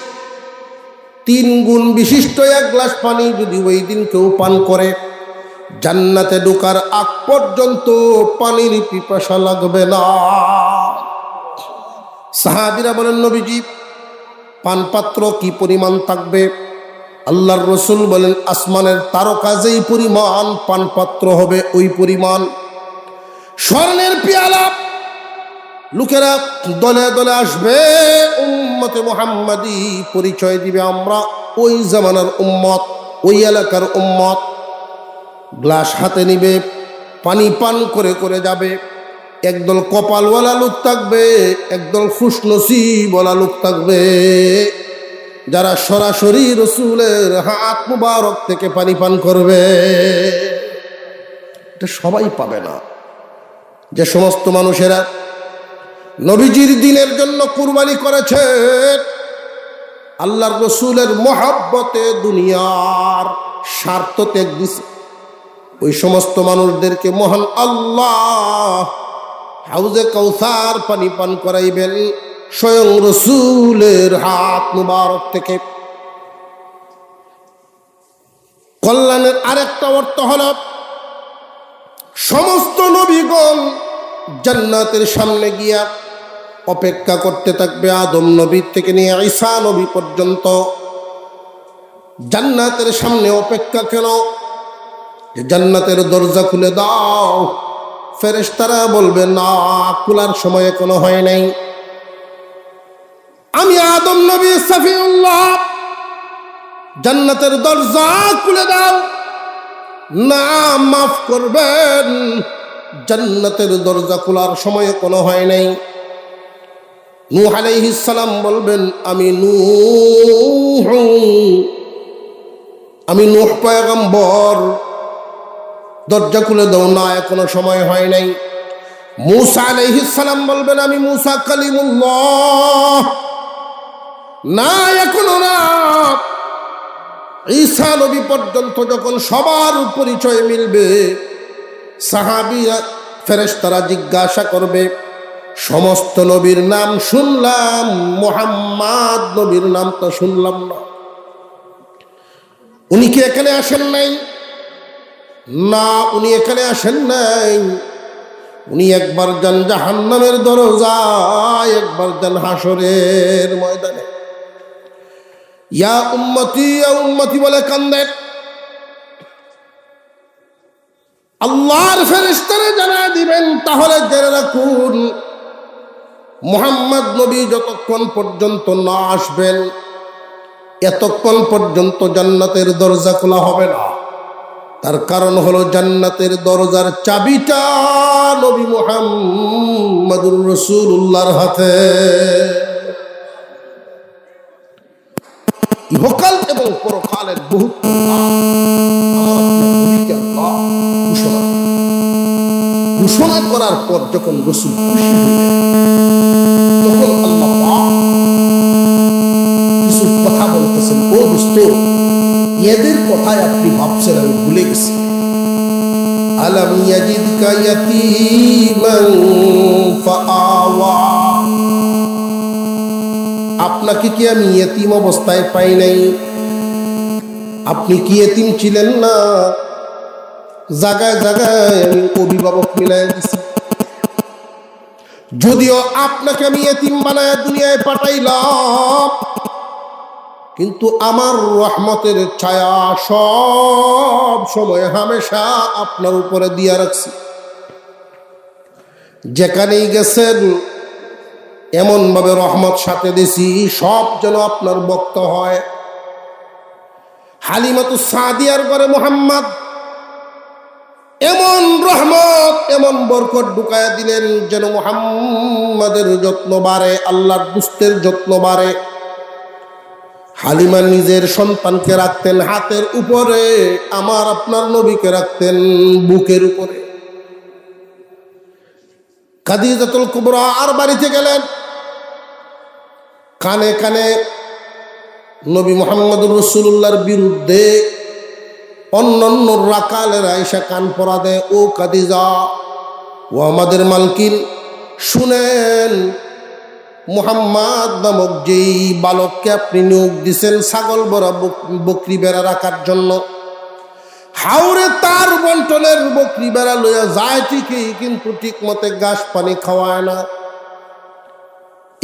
Speaker 1: 3 গুণ বিশিষ্ট 1 গ্লাস পানি যদি ওই দিন কেউ পান করে, জান্নাতে ঢোকার আগ পর্যন্ত পানির পিপাসা লাগবে না। সাহাবীরা বলেন, নবীজি পানপাত্র কি পরিমাণ থাকবে? আল্লাহর রাসূল বলেন, আসমানের তারকা যেই পরিমাণ পানপাত্র হবে ওই পরিমাণ। স্বর্ণের পেয়ালা, লোকেরা দলে দলে আসবে, উম্মতে মুহাম্মাদি পরিচয় দিবে, আমরা ওই জামানার উম্মত, ওই এলাকার উম্মত। গ্লাস হাতে নিবে, পানি পান করে করে যাবে। একদল কপালওয়ালা লোক থাকবে, একদল খুশনসিবওয়ালা লোক থাকবে, যারা সরাসরি রসুলের হাত মুবারক থেকে পানি পান করবে। এটা সবাই পাবে না। যে সমস্ত মানুষেরা নবীজির দ্বীনের জন্য কুরবানি করেছে, আল্লাহর রসুলের মহব্বতে দুনিয়ার স্বার্থ ত্যাগ দিছে, ওই সমস্ত মানুষদেরকে মহান আল্লাহ হাউজে কাউসার পানি পান করাইবেন স্বয়ং রসুলের হাত মুবারক থেকে। কল্যাণের আরেকটা অর্থ হল সমস্ত নবীগণ জান্নাতের সামনে গিয়া অপেক্ষা করতে থাকবে। আদম নবী থেকে নিয়ে ঈসা নবী পর্যন্ত জান্নাতের সামনে অপেক্ষা। কেন? যে জান্নাতের দরজা খুলে দাও। ফেরেশতারা বলবে, না, খোলার সময় এখনো হয় নাই। আমি আদম নবী সফিউল্লাহ, জান্নাতের দরজা খুলে দাও। না, মাফ করবেন, জান্নাতের দরজা খোলার সময় কোনো হয় নাই। নূহ আলাইহিস সালাম বলবেন, আমি নূহ পয়গম্বর, দরজা খুলে দাও। না, এখনো সময় হয় নাই। মূসা আলাইহিস সালাম বলবেন, আমি মূসা কালিমুল্লাহ। না, এখনো না। ঈসা নবী পর্যন্ত যখন সবার পরিচয় মিলবে, সাহাবীরা ফেরেশতারা জিজ্ঞাসা করবে, সমস্ত নবীর নাম শুনলাম, মুহাম্মদ নবীর নাম তো শুনলাম না, উনি কি এখানে আসেন নাই? না, উনি এখানে আসেন নাই। উনি একবার যান জাহান্নামের দরজায়, একবার যান হাসরের ময়দানে। ইয়া উম্মতি, ইয়া উম্মতি বলে কান্দেন। আল্লাহর ফেরেশতারা জানায় দিবেন, তাহলে জেনে রাখুন, মুহাম্মদ নবী যতক্ষণ পর্যন্ত না আসবেন, এতক্ষণ পর্যন্ত জান্নাতের দরজা খোলা হবে না। তার কারণ হলো জান্নাতের দরজার চাবিটা নবী মুহাম্মদুর রাসূলুল্লাহর হাতে। ইহকাল এবং পরকালের বহু ঘোষণা করার পর যখন রাসূল খুশি হলেন, তখন আল্লাহ কিছু কথা বলতেছেন, ও দোস্ত, এদের কথায় আপনি ভাবছেন আমি ভুলে গেছি। আলাম ইয়াজিদকা ইয়াতীমান ফাআওয়া, আপনাকে কি আমি ইয়েতিম অবস্থায় পাই নাই? আপনি কি ইয়েতিম ছিলেন না? জায়গায় জায়গায় আমি অভিভাবক মিলাই দিছি। যদিও আপনাকে আমি ইয়েতিম বানায় দুনিয়ায় পাঠাইলাম, কিন্তু আমার রহমতের ছায়া সব সময় হামেশা আপনার উপরে দিয়া রাখছি। যেখানেই গেছেন এমন ভাবে রহমত সাথে দিছি, সব যেন আপনার বক্ত হয়। হালিমাতুস সাদিয়ার ঘরে মুহাম্মদ এমন রহমত, এমন বরকত ঢুকায়া দিলেন যেন মুহাম্মাদের যত্ন বাড়ে, আল্লাহর দুস্তের যত্ন বাড়ে। হালিমা নিজের সন্তানকে রাখতেন হাতের উপরে, আমার আপনার নবীকে রাখতেন বুকের উপরে। খাদিজাতুল কুবরা আর বাড়িতে গেলেন, কানে কানে নবী মুহাম্মদুর রাসূলুল্লাহর বিরুদ্ধে অন্যান্য রাকালেরা এসে কান পরা দেয়, ও খাদিজা, ও আমাদের মালকিন, শুনেন, মুহাম্মদ নামক যেই বালককে আপনি নিয়োগ দিছেন ছাগল বড়া বকরি বেড়া রাখার জন্য, হাওরে তার বন্টনের বকরি বেড়া লইয়া যায় ঠিকই, কিন্তু ঠিক মতে ঘাস পানি খাওয়ায় না।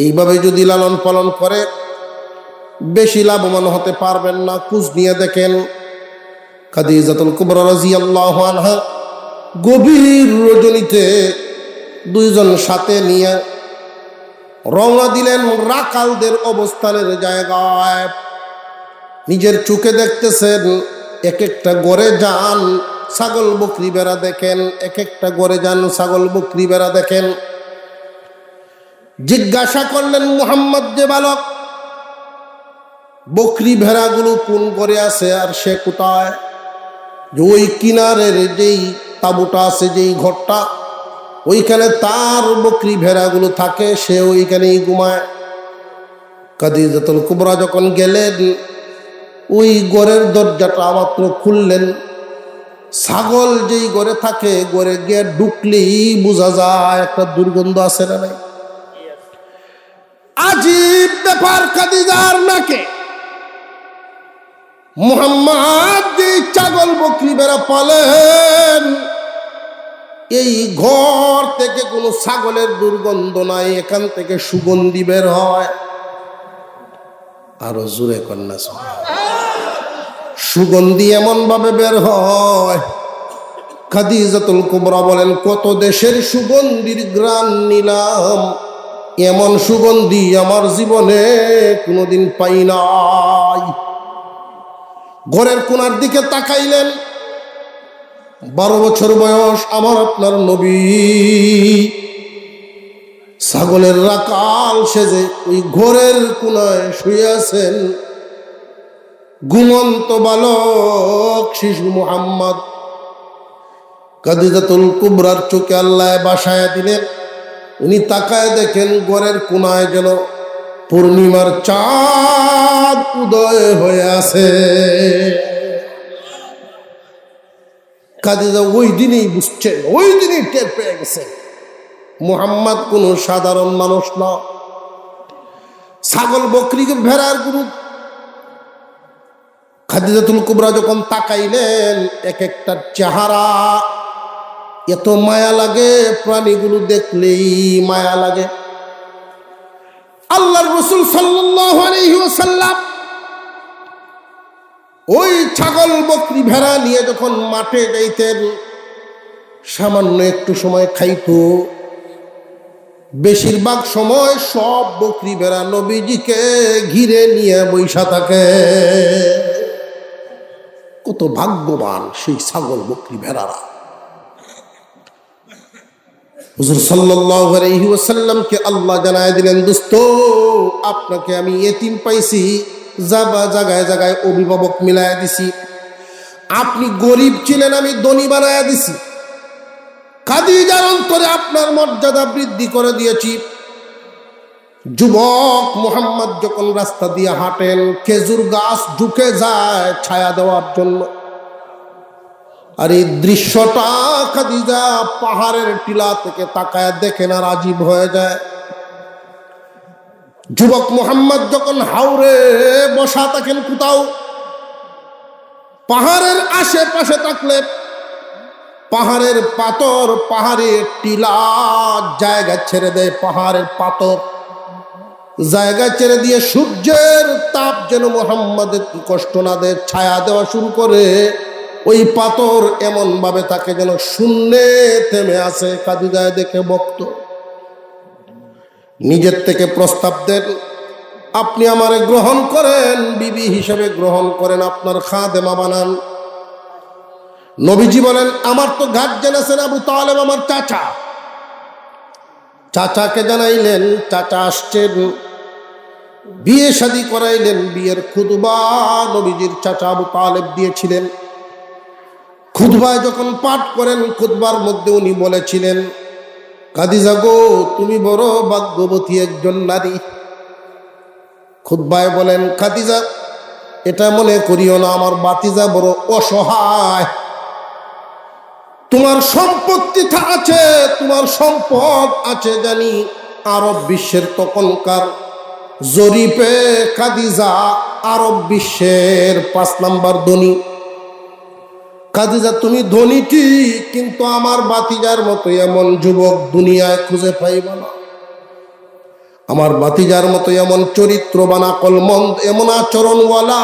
Speaker 1: এইভাবে যদি লালন পালন করে বেশি লাভবান হতে পারবেন না। খোঁজ নিয়ে দেখেন খাদিজাতুল কুবরা রাদিয়াল্লাহু আনহা গভীর রজনীতে দুইজন সাথে নিয়ে রওনা দিলেন রাকালদের অবস্থানের জায়গায়। নিজের চোখে দেখতেছেন, এক একটা ঘরে যান ছাগল বকরি বেড়া দেখেন, এক একটা ঘরে যান ছাগল বকরি বেড়া দেখেন। জিজ্ঞাসা করলেন মুহাম্মদ যে বালক, বকরি ভেড়াগুলো কোন ঘরে আছে আর সে কোথায়? যে ওই কিনারের যেই তাঁবুটা আছে, যেই ঘরটা, ওইখানে তার বকরি ভেড়াগুলো থাকে, সে ওইখানেই ঘুমায়। খাদিজাতুল কুবরা যখন গেলেন, ওই ঘরের দরজাটা মাত্র খুললেন, ছাগল যেই ঘরে থাকে, ঘরে গিয়ে ঢুকলেই বোঝা যায় একটা দুর্গন্ধ আছে না নাই? আজীব ব্যাপার খাদিজার নাকে। মুহাম্মদ যে ছাগল বকরি বেড়া পালেন, এই ঘর থেকে কোনো ছাগলের দুর্গন্ধ নাই, এখান থেকে সুগন্ধি বের হয়। আরো জোরে কন্যা, সুগন্ধি এমন ভাবে বের হয়। খাদিজাতুল কুবরা বলেন, কত দেশের সুগন্ধির ঘ্রাণ নিলাম, এমন সুগন্ধি আমার জীবনে কোনোদিন পাই নাই। ঘরের কোনার দিকে তাকাইলেন, 12 বছর বয়স আমার আপনার নবী ছাগলের রাকাল সেজে ওই ঘরের কোনায় শুয়ে আছেন। ঘুমন্ত বালক শিশু মুহাম্মদ। খাদিজাতুল কুবরার চোখে আল্লাহ বাসায় দিলেন, উনি তাকায় দেখেন ঘরের কোনায় যেন পূর্ণিমার চাঁদ উদয় হয়ে আছে। খাদিজা ওই দিনই বুঝছেন, ওই দিনই টের পেয়ে গেছে মুহাম্মদ কোন সাধারণ মানুষ না। ছাগল বকরি ভেড়ার গুরু খাদিজাতুল কুবরা যখন তাকাইলেন, এক একটা চেহারা এত মায়া লাগে, প্রাণীগুলো দেখলেই মায়া লাগে। আল্লাহর রাসূল সাল্লাল্লাহু আলাইহি ওয়াসাল্লাম ওই ছাগল বকরি ভেড়া নিয়ে যখন মাঠে যাইতেন, সামান্য একটু সময় খাইতো, বেশিরভাগ সময় সব বকরি ভেড়া নবীজিকে ঘিরে নিয়ে বৈশা থাকে। কত ভাগ্যবান সেই ছাগল বকরি ভেড়ারা। হুজুর সাল্লাল্লাহু আলাইহি ওয়াসাল্লামকে আল্লাহ জানায় দিলেন, দোস্ত, আপনাকে আমি এতিম পাইছি, যাবা জায়গায় জায়গায় অভিভাবক মিলায়া দিছি। আপনি গরিব ছিলেন, আমি ধনী বানায়া দিছি। খাদিজার অন্তরে আপনার মর্যাদা বৃদ্ধি করে দিয়েছি। যুবক মুহাম্মদ যখন রাস্তা দিয়ে হাঁটেন, খেজুর গাছ ঝুঁকে যায় ছায়া দেওয়ার জন্য। আর এই দৃশ্যটা খাদিজা পাহাড়ের টিলা থেকে তাকায় দেখেন আর আজীব হয়ে যায়। যুবক মুহাম্মদ যখন হাওরে বসা থাকেন কোথাও, পাহাড়ের আশেপাশে থাকলে পাহাড়ের পাথর, পাহাড়ের টিলা জায়গা ছেড়ে দেয়, পাহাড়ের পাথর জায়গা ছেড়ে দিয়ে সূর্যের তাপ যেন মুহাম্মদের কষ্ট না দেয়, ছায়া দেওয়া শুরু করে। ওই পাথর এমন ভাবে তাকে যেন শূন্যে থেমে আছে। খাদিজায় দেখে বক্ত নিজের থেকে প্রস্তাব দেন, আপনি আমারে গ্রহণ করেন, বিবি হিসেবে গ্রহণ করেন, আপনার খাদেমা বানান। নবীজি বলেন, আমার তো গার্জিয়ান আছেন আবু তালেব, আমার চাচা। চাচাকে জানাইলেন, চাচা আসছেন, বিয়ে শাদী করাইলেন। বিয়ের খুতবা নবীজির চাচা আবু তালেব দিয়েছিলেন। খুতবায় যখন পাঠ করেন, খুতবার মধ্যে উনি বলেছিলেন, খাদিজা গো, তুমি বড় ভাগ্যবতী একজন নারী। খুতবায় বলেন, খাদিজা, এটা মনে করিও না, আমার বাতিজা বড় অসহায়। তোমার সম্পত্তি আছে, তোমার সম্পদ আছে জানি, আরব বিশ্বের তখনকার জরিপে খাদিজা আরব বিশ্বের 5 নাম্বার ধনী। খাদিজা, তুমি ধনী ঠিক, কিন্তু আমার বাতিজার মতো এমন যুবক দুনিয়ায় খুঁজে পাইবা না। আমার বাতিজার মতো এমন চরিত্রবান, আকলমন্দ, এমন আচরণওয়ালা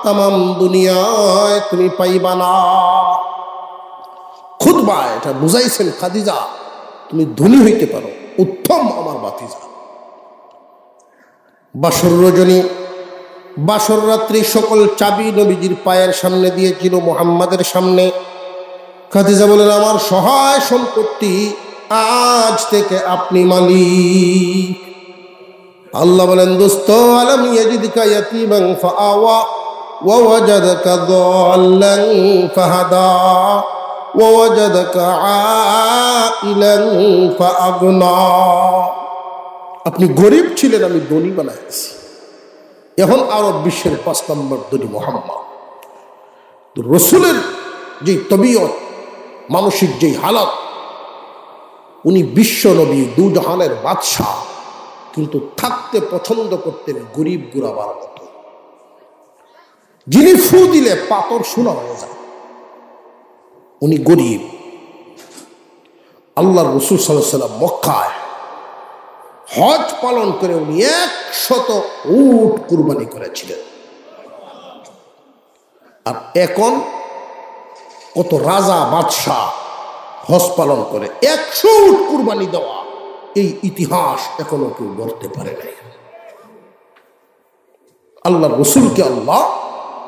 Speaker 1: তামাম দুনিয়ায় তুমি পাইবা না। খুতবা এটা বুঝাইছেন, খাদিজা তুমি ধনী হইতে পারো, উত্তম আমার বাতিজা। বাসর রজনী, বাসর রাত্রি সকল চাবি নবীজির পায়ের সামনে দিয়েছিল, মুহাম্মাদের সামনে। খাদিজা বলেন, আমার সহায় সম্পত্তি আজ থেকে আপনি মালিক। আল্লাহ বলেন, দোস্ত, আলাম ইয়াজিদকা ইয়াতীমান ফাআওয়া ওয়া ওয়াজাদাকা দাল্লান ফাহাদা ওয়া ওয়াজাদাকা আইলান ফাআগনা। আপনি গরিব ছিলেন, আমি ধনী বানাইছি। এখন আরব বিশ্বের 5 নম্বর ধনী মুহাম্মদ। রসুলের যে তবিয়ত, মানসিক যে হালত, উনি বিশ্ব নবী, দুজাহানের বাদশাহ, কিন্তু থাকতে পছন্দ করতেন গরিব গুরাবার মতো। যিনি ফু দিলে পাথর সোনা হয়ে যায়, উনি গরিব। আল্লাহর রাসূল সাল্লাল্লাহু আলাইহি ওয়াসাল্লাম মক্কায় হজ পালন করে উনি 100 উট কুরবানি করেছিলেন। আর এখন কত রাজা বাদশাহ হজ পালন করে 100 উট কুরবানি দেওয়া, এই ইতিহাস এখনো কেউ গড়তে পারে নাই। আল্লাহর রাসূলকে আল্লাহ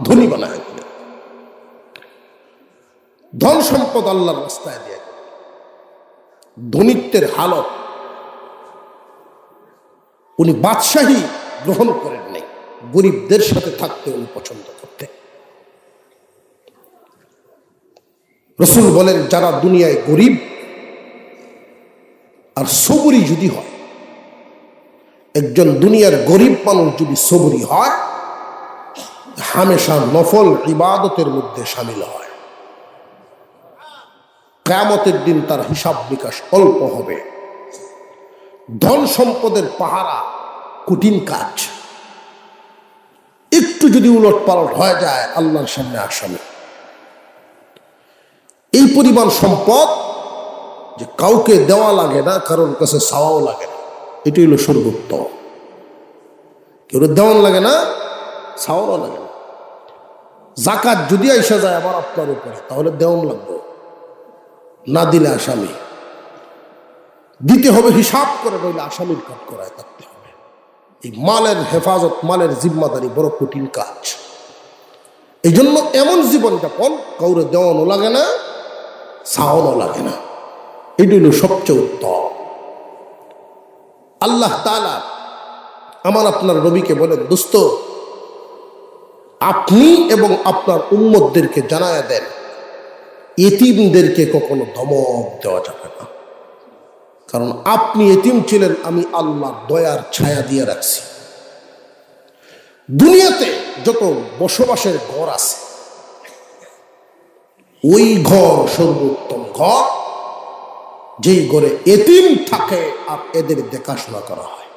Speaker 1: ধনী বানায় দিলেন, ধন সম্পদ আল্লাহর রাস্তায় দিয়ে দিলেন। ধনীত্বের হালত, উনি বাদশাহী গ্রহণ করেন নাই, গরিবদের সাথে থাকতে উনি পছন্দ করতেন। রাসূল বলেন, যারা দুনিয়ায় গরিব আর সবরি যদি হয়, একজন দুনিয়ার গরিব মানুষ যদি সবরি হয়, হামেশা নফল ইবাদতের মধ্যে শামিল হয়। কিয়ামতের দিন তার হিসাব নিকাশ অল্প হবে। ধন সম্পদের পাহারা কঠিন কাজ, একটু যদি উলট পালট হয়ে যায় আল্লাহর সামনে আসামি। এই পরিমাণ সম্পদ যে কাউকে দেওয়া লাগে না, কারোর কাছে চাওয়াও লাগে না, এটাই হলো সর্বোত্তম। কেউ দেওয়ান লাগে না, চাওয়াও লাগে না। জাকাত যদি আইসা যায় আবার আপনার উপরে, তাহলে দেওয়ান লাগবে, না দিলে আসামি। দিতে হবে হিসাব করে, নইলে আসামির কাজ করায় থাকতে হবে। এই মালের হেফাজত, মালের জিম্মাদারি বড় কঠিন কাজ। এই জন্য এমন জীবনযাপন, কাউরে দেওয়ানো লাগে না, চাওয়ানো লাগে না, এটি হলো সবচেয়ে উত্তম। আল্লাহ তাআলা আমার আপনার নবীকে বলেন, দোস্ত, আপনি এবং আপনার উম্মতদেরকে জানায়া দেন, এতিমদেরকে কখনো ধমক দেওয়া যাবে না। কারণ আপনি এতিম ছিলেন, আমি আল্লাহর দয়ার ছায়া দিয়ে রাখছি। দুনিয়াতে যত বসবাসের ঘর আছে, ওই ঘর সর্বোত্তম ঘর, যেই ঘরে এতিম থাকে আর এদের দেখাশোনা করা হয়।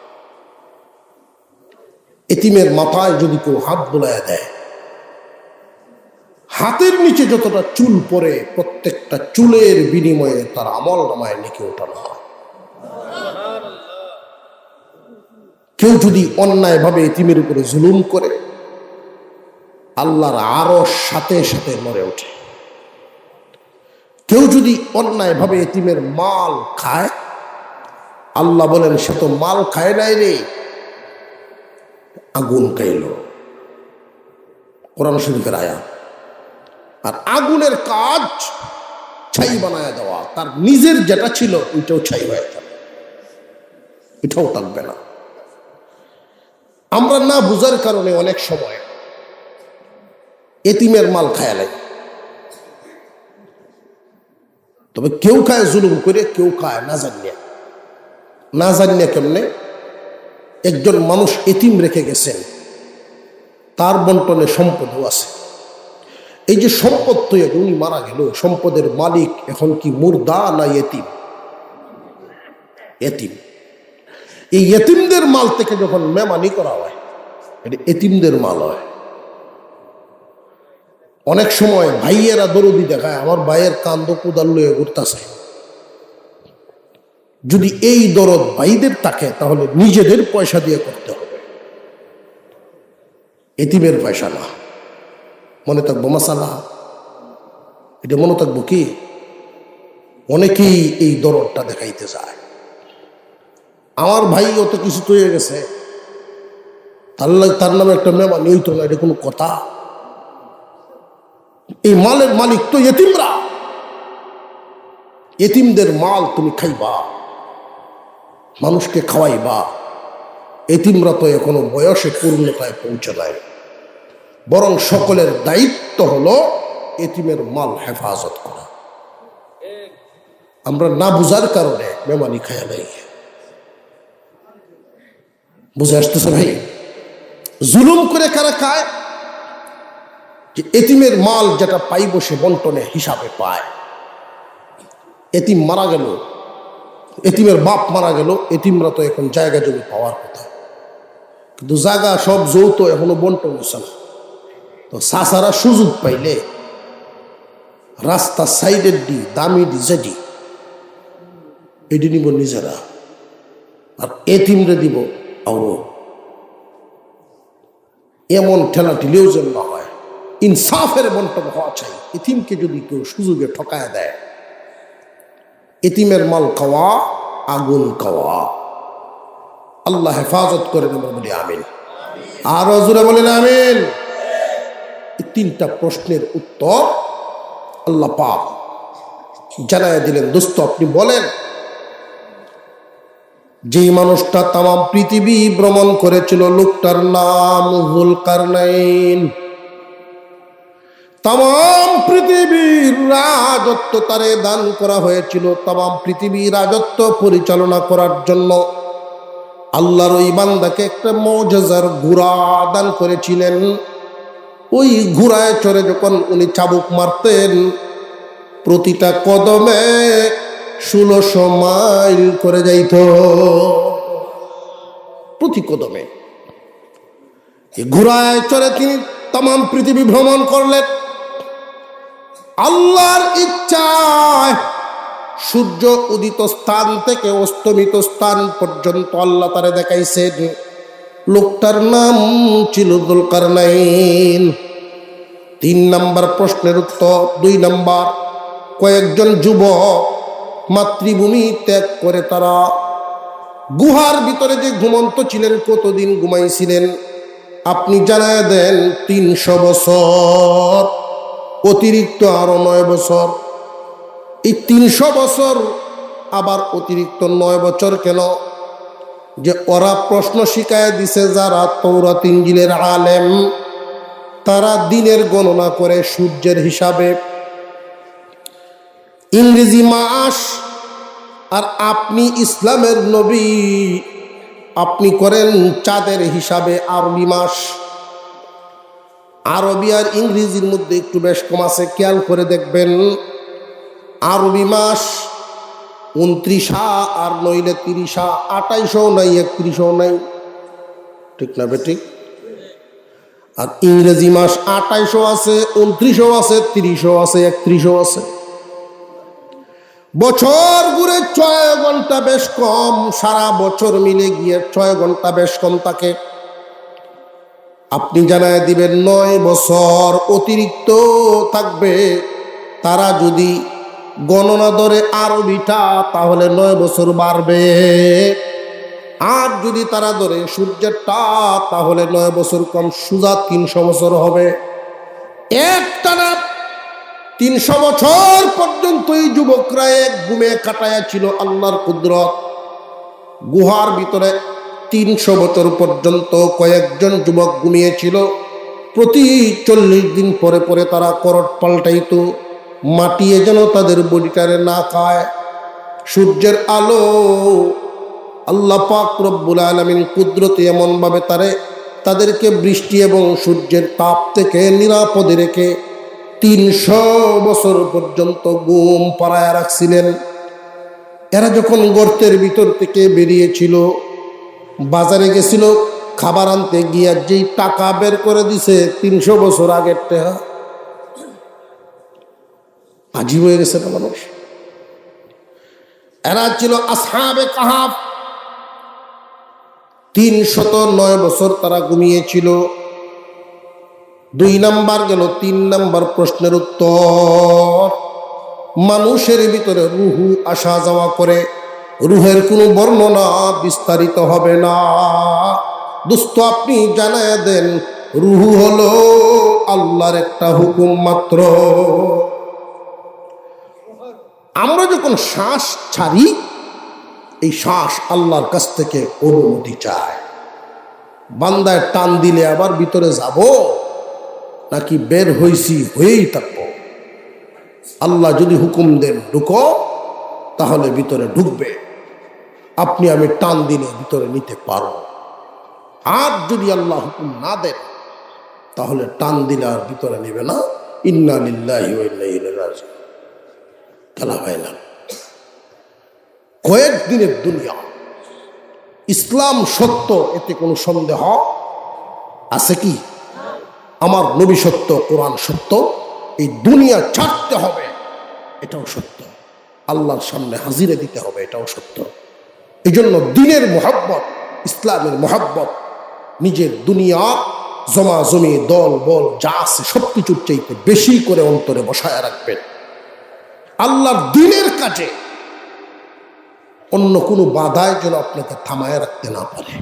Speaker 1: এতিমের মাথায় যদি কেউ হাত বোলায় দেয়, হাতের নিচে যতটা চুল পড়ে, প্রত্যেকটা চুলের বিনিময়ে তার আমল নামায় নেকি ওঠানো হয়। কেউ যদি অন্যায়ভাবে এতিমের উপরে জুলুম করে, আল্লাহর আরশ সাথে সাথে নড়ে ওঠে। কেউ যদি অন্যায়ভাবে এতিমের মাল খায়, আল্লাহ বলেন, সে তো মাল খায় নাই রে, আগুন খাইল। কোরআন শরীফের আয়াত। আর আগুনের কাজ ছাই বানায় দেওয়া, তার নিজের যেটা ছিল ওইটাও ছাই হয়ে যাবে, এটাও থাকবে না। আমরা না বুঝার কারণে অনেক সময় এতিমের মাল খায় লাগে। তবে কেউ খায় জুলুম করে, কেউ খায় না জানিয়ে। না জানিয়ে কেমনে? একজন মানুষ এতিম রেখে গেছেন, তার বন্টনে সম্পদও আছে। এই যে সম্পদ তৈরি, উনি মারা গেল, সম্পদের মালিক এখন কি মুর্দা না এতিম? এতিম। এই এতিমদের মাল থেকে যখন মেমানি করা হয়, এটা এতিমদের মাল হয়। অনেক সময় ভাইয়েরা দরদি দেখায়, আমার ভাইয়ের কান্দ কুদাল লয়ে ঘুরতেছে। যদি এই দরদ ভাইদের থাকে তাহলে নিজেদের পয়সা দিয়ে করতে হবে, এতিমের পয়সা না। মনে থাকবো মাসালা, এটা মনে থাকবো কি? অনেকেই এই দরদটা দেখাইতে যায়। আমার ভাই অত কিছু তো হয়ে গেছে, তার নামে একটা মেমানি হইতো না, এটা কোনো কথা? এই মালের মালিক তো এতিমরা। এতিমদের মাল তুমি খাইবা, মানুষকে খাওয়াইবা। এতিমরা তো এখনো বয়সে পূর্ণতায় পৌঁছে নাই, বরং সকলের দায়িত্ব হলো এতিমের মাল হেফাজত করা। আমরা না বুঝার কারণে মেমানি খায়া নাই। বুঝে আসতেছে ভাই? জুলুম করে কারা খায়? যে এতিমের মাল যেটা পাইব সে বন্টনে হিসাবে পায়। এতিম মারা গেল, এতিমের বাপ মারা গেল, এতিমরা তো এখন জায়গা জমি পাওয়ার কথা, কিন্তু জায়গা সব যৌথ, এখনো বন্টন হচ্ছে না। তো সাসারা সুযোগ পাইলে রাস্তা সাইডের ডি দামি ডি যেটি এটি নিব নিজেরা, আর এতিমরে দিব আরো। এমন ঠেলা ঠেলেও যেন না হয়, ইনসাফের বন্টন হওয়া চাই। এতিমকে যদি কেউ সুযোগে ঠকায় দেয়, এতিমের মাল খাওয়া আগুন খাওয়া। আল্লাহ হেফাজত করে দেব বলি আমিন। আরো জোরে বলেন আমিন। এই তিনটা প্রশ্নের উত্তর আল্লাহ পাক জানায় দিলেন। দোস্ত, আপনি বলেন, যেই মানুষটা তাম পৃথিবী ভ্রমণ করেছিল, লোকটার নাম যুলকারনাইন। তাম পৃথিবীর রাজত্ব তারে দান করা হয়েছিল। তাম পৃথিবীর রাজত্ব পরিচালনা করার জন্য আল্লাহর ওই বান্দাকে একটা মুজিজার ঘোড়া দান করেছিলেন। ওই ঘোড়ায় চড়ে যখন উনি চাবুক মারতেন, প্রতিটা কদমে 1600 মাইল করে যাইত, প্রতি কদমে। এই ঘোড়ায় চড়ে তিনি তাম পৃথিবী ভ্রমণ করলেন। আল্লাহর ইচ্ছায় সূর্য উদিত স্থান থেকে অস্তমিত স্থান পর্যন্ত আল্লাহ তারে দেখাইছেন। লোকটার নাম ছিল যুলকারনাইন। 3 নাম্বার প্রশ্নের উত্তর। 2 নাম্বার, কয়েকজন যুবক মাতৃভূমি ত্যাগ করে তারা গুহার ভিতরে যে ঘুমন্ত ছিলেন, কতদিন ঘুমাইছিলেন আপনি জানায় দেন? 300 বছর, অতিরিক্ত আরো 9 বছর। এই 300 বছর আবার অতিরিক্ত 9 বছর কেন? যে ওরা প্রশ্ন শিখায় দিছে, যারা তাওরাত ইনজিলের আলেম, তারা দিনের গণনা করে সূর্যের হিসাবে, ইংরেজি মাস। আর আপনি ইসলামের নবী, আপনি করেন চাঁদের হিসাবে আরবি মাস। আরবি আর ইংরেজির মধ্যে একটু বেশ কম আছে, খেয়াল করে দেখবেন। আরবি মাস 29 আর নইলে 30, 28 নাই, 31 নাই, ঠিক না বেঠিক? আর ইংরেজি মাস 28 আছে, 29 আছে, 30 আছে, 31 আছে। বছর ঘুরে 6 ঘন্টা বেশ কম, সারা বছর মিলে গিয়ে 6 ঘন্টা বেশ কম থাকে। আপনি জানায় দিবেন 9 বছর অতিরিক্ত থাকবে। তারা যদি গণনা ধরে আরবিটা, তাহলে 9 বছর বাড়বে। আর যদি তারা ধরে সূর্যেরটা, তাহলে 9 বছর কম, সোজা 300 বছর হবে। একটানা 300 বছর পর্যন্ত এই যুবকরা এক ঘুমে কাটায়া ছিল আল্লাহর কুদরত। গুহার ভিতরে 300 বছর পর্যন্ত কয়েকজন যুবক ঘুমিয়েছিল। প্রতি 40 দিন পরে পরে তারা করট পাল্টাইতো, মাটিয়ে যেন তাদের বডিটারে না খায়। সূর্যের আলো আল্লাহ পাক রব্বুল আলামিন কুদরতে এমনভাবে তাদেরকে বৃষ্টি এবং সূর্যের তাপ থেকে নিরাপদে রেখে 300 বছর পর্যন্ত ঘুম পাড়ায় রাখছিলেন। এরা যখন গর্তের ভিতর থেকে বেরিয়েছিল, বাজারে গেছিল খাবার আনতে গিয়ে যেই টাকা বের করে দিছে 300 বছর আগের টাকা। আজীব হয়ে গেছে না মানুষ। এরা ছিল আসহাবে কাহাফ। 309 বছর তারা ঘুমিয়েছিল। 2 নাম্বার গেল। 3 নাম্বার প্রশ্নের উত্তর, মানুষের ভিতরে রুহু আসা যাওয়া করে, রুহের কোনো বর্ণনা বিস্তারিত হবে না। দোস্ত আপনি জানায় দেন, রুহু হলো আল্লাহর একটা হুকুম মাত্র। আমরা যখন শ্বাস ছাড়ি, এই শ্বাস আল্লাহর কাছ থেকে অনুমতি চায়। বান্দায় টান দিলে আবার ভিতরে যাব নাকি বের হইছি হয়েই থাকবো। আল্লাহ যদি হুকুম দেন ঢুকো, তাহলে ভিতরে ঢুকবে। আপনি আমি টান দিলে ভিতরে নিতে পারো। আর যদি আল্লাহ হুকুম না দেন, তাহলে টান দিলে আর ভিতরে নেবে না। ইন্না লিল্লাহি ওয়া ইন্না ইলাইহি রাজিউন। খেলা হয় না। কয়েকদিনের দুনিয়া। ইসলাম সত্য, এতে কোনো সন্দেহ আছে কি? আমার নবী সত্য, কোরআন সত্য, এই দুনিয়া ছাড়তে হবে, এটাও সত্য। আল্লাহর সামনে হাজিরে দিতে হবে, এটাও সত্য। এই জন্য দিনের মোহাব্বত, ইসলামের মোহাব্বত, নিজের দুনিয়া জমা জমি দল বল যা আছে সবকিছুর চাইতে বেশি করে অন্তরে বসায় রাখবেন। আল্লাহর দিনের কাজে অন্য কোনো বাধায় যেন আপনাকে থামায় রাখতে না পারে।